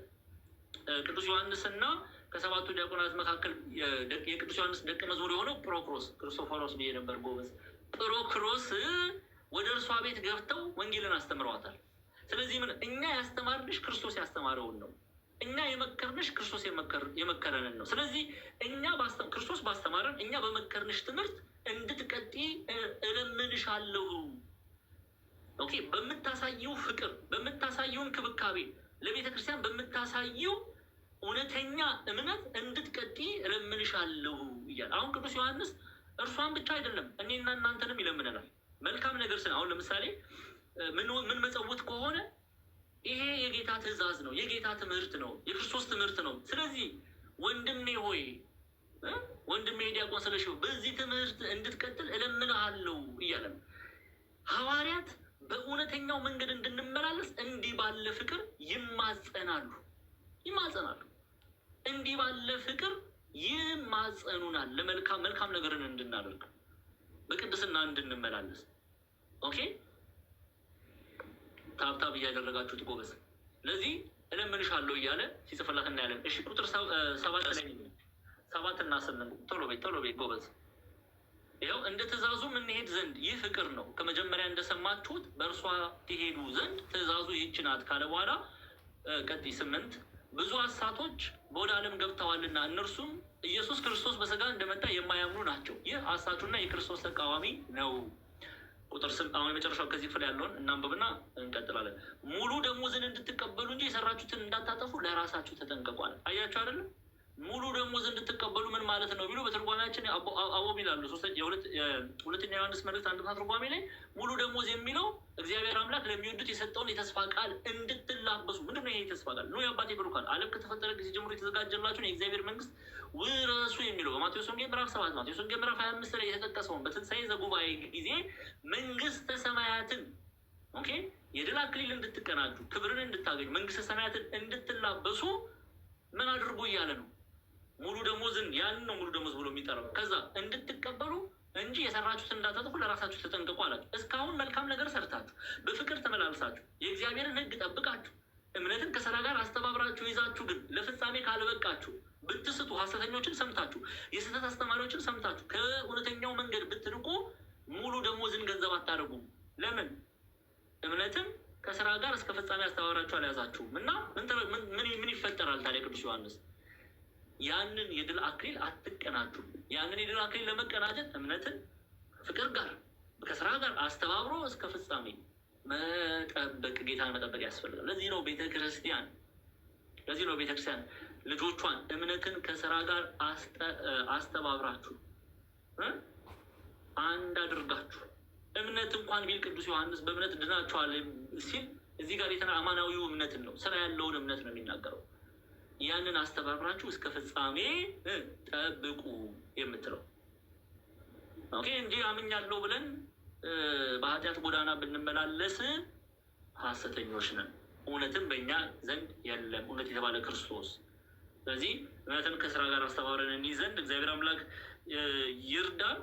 ቅዱስ ዮሐንስና ከሰባቱ ዲያቆናት መካከል የቅዱስ ዮሐንስ ደቀ መዝሙር የሆነው ጵሮክሮስ ክርስቶፎሮስ ብዬ ነበር ጎበዝ። ጵሮክሮስ ወደ እርሷ ቤት ገብተው ወንጌልን አስተምረዋታል። ስለዚህ ምን እኛ ያስተማርንሽ ክርስቶስ ያስተማረውን ነው። እኛ የመከርንሽ ክርስቶስ የመከረንን ነው። ስለዚህ እኛ ክርስቶስ ባስተማረን እኛ በመከርንሽ ትምህርት እንድትቀጥይ እለምንሻለሁ። ኦኬ በምታሳየው ፍቅር፣ በምታሳየው እንክብካቤ፣ ለቤተ ክርስቲያን በምታሳየው እውነተኛ እምነት እንድትቀጥይ እለምንሻለሁ እያለ አሁን ቅዱስ ዮሐንስ እርሷን ብቻ አይደለም እኔና እናንተንም ይለምነናል። መልካም ነገር ስን አሁን ለምሳሌ ምን መጸውት ከሆነ ይሄ የጌታ ትእዛዝ ነው፣ የጌታ ትምህርት ነው፣ የክርስቶስ ትምህርት ነው። ስለዚህ ወንድሜ ሆይ ወንድሜ ዲያቆን ስለሽው በዚህ ትምህርት እንድትቀጥል እለምንሃለሁ እያለ ሐዋርያት በእውነተኛው መንገድ እንድንመላለስ እንዲህ ባለ ፍቅር ይማጸናሉ። እንዲህ ባለ ፍቅር ይማጸኑናል፣ ለመልካም ነገርን እንድናደርግ በቅድስና እንድንመላለስ። ኦኬ ታብታብ እያደረጋችሁት ጎበዝ። ለዚህ እለምንሻለሁ እያለ ሲጽፍላት እናያለን። እሺ ቁጥር 7 ላይ 7 እና 8 ቶሎ ቤት ጎበዝ። ይኸው እንደ ትእዛዙ እንሄድ ዘንድ ይህ ፍቅር ነው፣ ከመጀመሪያ እንደሰማችሁት በእርሷ ትሄዱ ዘንድ ትእዛዙ ይህች ናት ካለ በኋላ ቀጥይ 8 ብዙ ሐሰቶች በወደ ዓለም ገብተዋልና እነርሱም ኢየሱስ ክርስቶስ በሥጋ እንደመጣ የማያምኑ ናቸው። ይህ ሐሳቹና የክርስቶስ ተቃዋሚ ነው። ቁጥር አሁን የመጨረሻው ከዚህ ክፍል ያለውን እናንብብና እንቀጥላለን። ሙሉ ደሞዝን እንድትቀበሉ እንጂ የሰራችሁትን እንዳታጠፉ ለራሳችሁ ተጠንቀቋል። አያችሁ አይደለም? ሙሉ ደሞዝ እንድትቀበሉ ምን ማለት ነው ቢሉ በትርጓሜያችን አቦብ ይላሉ። ሁለተኛ ዮሐንስ መልእክት 1 ትርጓሜ ላይ ሙሉ ደሞዝ የሚለው እግዚአብሔር አምላክ ለሚወዱት የሰጠውን የተስፋ ቃል እንድትላበሱ። ምንድን ነው ይሄ የተስፋ ቃል? ኑ የአባቴ ብሩካን ዓለም ከተፈጠረ ጊዜ ጀምሮ የተዘጋጀላችሁን የእግዚአብሔር መንግስት ውረሱ የሚለው በማቴዎስ ወንጌል ምዕራፍ 7 ማቴዎስ ወንጌል ምዕራፍ 25 ላይ የተጠቀሰውን በትንሣኤ ዘጉባኤ ጊዜ መንግስተ ሰማያትን የድል አክሊል እንድትቀናጁ፣ ክብርን እንድታገኙ፣ መንግስተ ሰማያትን እንድትላበሱ ምን አድርጉ እያለ ነው። ሙሉ ደሞዝን ያንን ነው ሙሉ ደሞዝ ብሎ የሚጠራው። ከዛ እንድትቀበሉ እንጂ የሰራችሁትን እንዳታጠፉ ለራሳችሁ ተጠንቀቁ አላችሁ። እስካሁን መልካም ነገር ሰርታችሁ በፍቅር ተመላልሳችሁ የእግዚአብሔርን ሕግ ጠብቃችሁ እምነትን ከሥራ ጋር አስተባብራችሁ ይዛችሁ ግን ለፍጻሜ ካልበቃችሁ ብትስቱ፣ ሐሰተኞችን ሰምታችሁ፣ የስህተት አስተማሪዎችን ሰምታችሁ ከእውነተኛው መንገድ ብትርቁ ሙሉ ደሞዝን ገንዘብ አታደርጉም። ለምን? እምነትን ከሥራ ጋር እስከ ፍጻሜ አስተባብራችሁ አልያዛችሁም። እና ምን ይፈጠራል ታዲያ? ቅዱስ ዮሐንስ ያንን የድል አክሊል አትቀናጁ። ያንን የድል አክሊል ለመቀናጀት እምነትን ፍቅር ጋር ከሥራ ጋር አስተባብሮ እስከ ፍጻሜ መጠበቅ፣ ጌታን መጠበቅ ያስፈልጋል። ለዚህ ነው ቤተክርስቲያን ልጆቿን እምነትን ከሥራ ጋር አስተባብራችሁ አንድ አድርጋችሁ እምነት እንኳን ቢል ቅዱስ ዮሐንስ በእምነት ድናችኋል ሲል እዚህ ጋር አማናዊው እምነትን ነው፣ ስራ ያለውን እምነት ነው የሚናገረው። ያንን አስተባብራችሁ እስከ ፍጻሜ ጠብቁ የምትለው እንጂ አምኛለሁ ብለን በኃጢአት ጎዳና ብንመላለስ ሐሰተኞች ነን፣ እውነትም በእኛ ዘንድ የለም፣ እውነት የተባለ ክርስቶስ። ስለዚህ እምነትን ከሥራ ጋር አስተባብረን እንይዝ ዘንድ እግዚአብሔር አምላክ ይርዳን።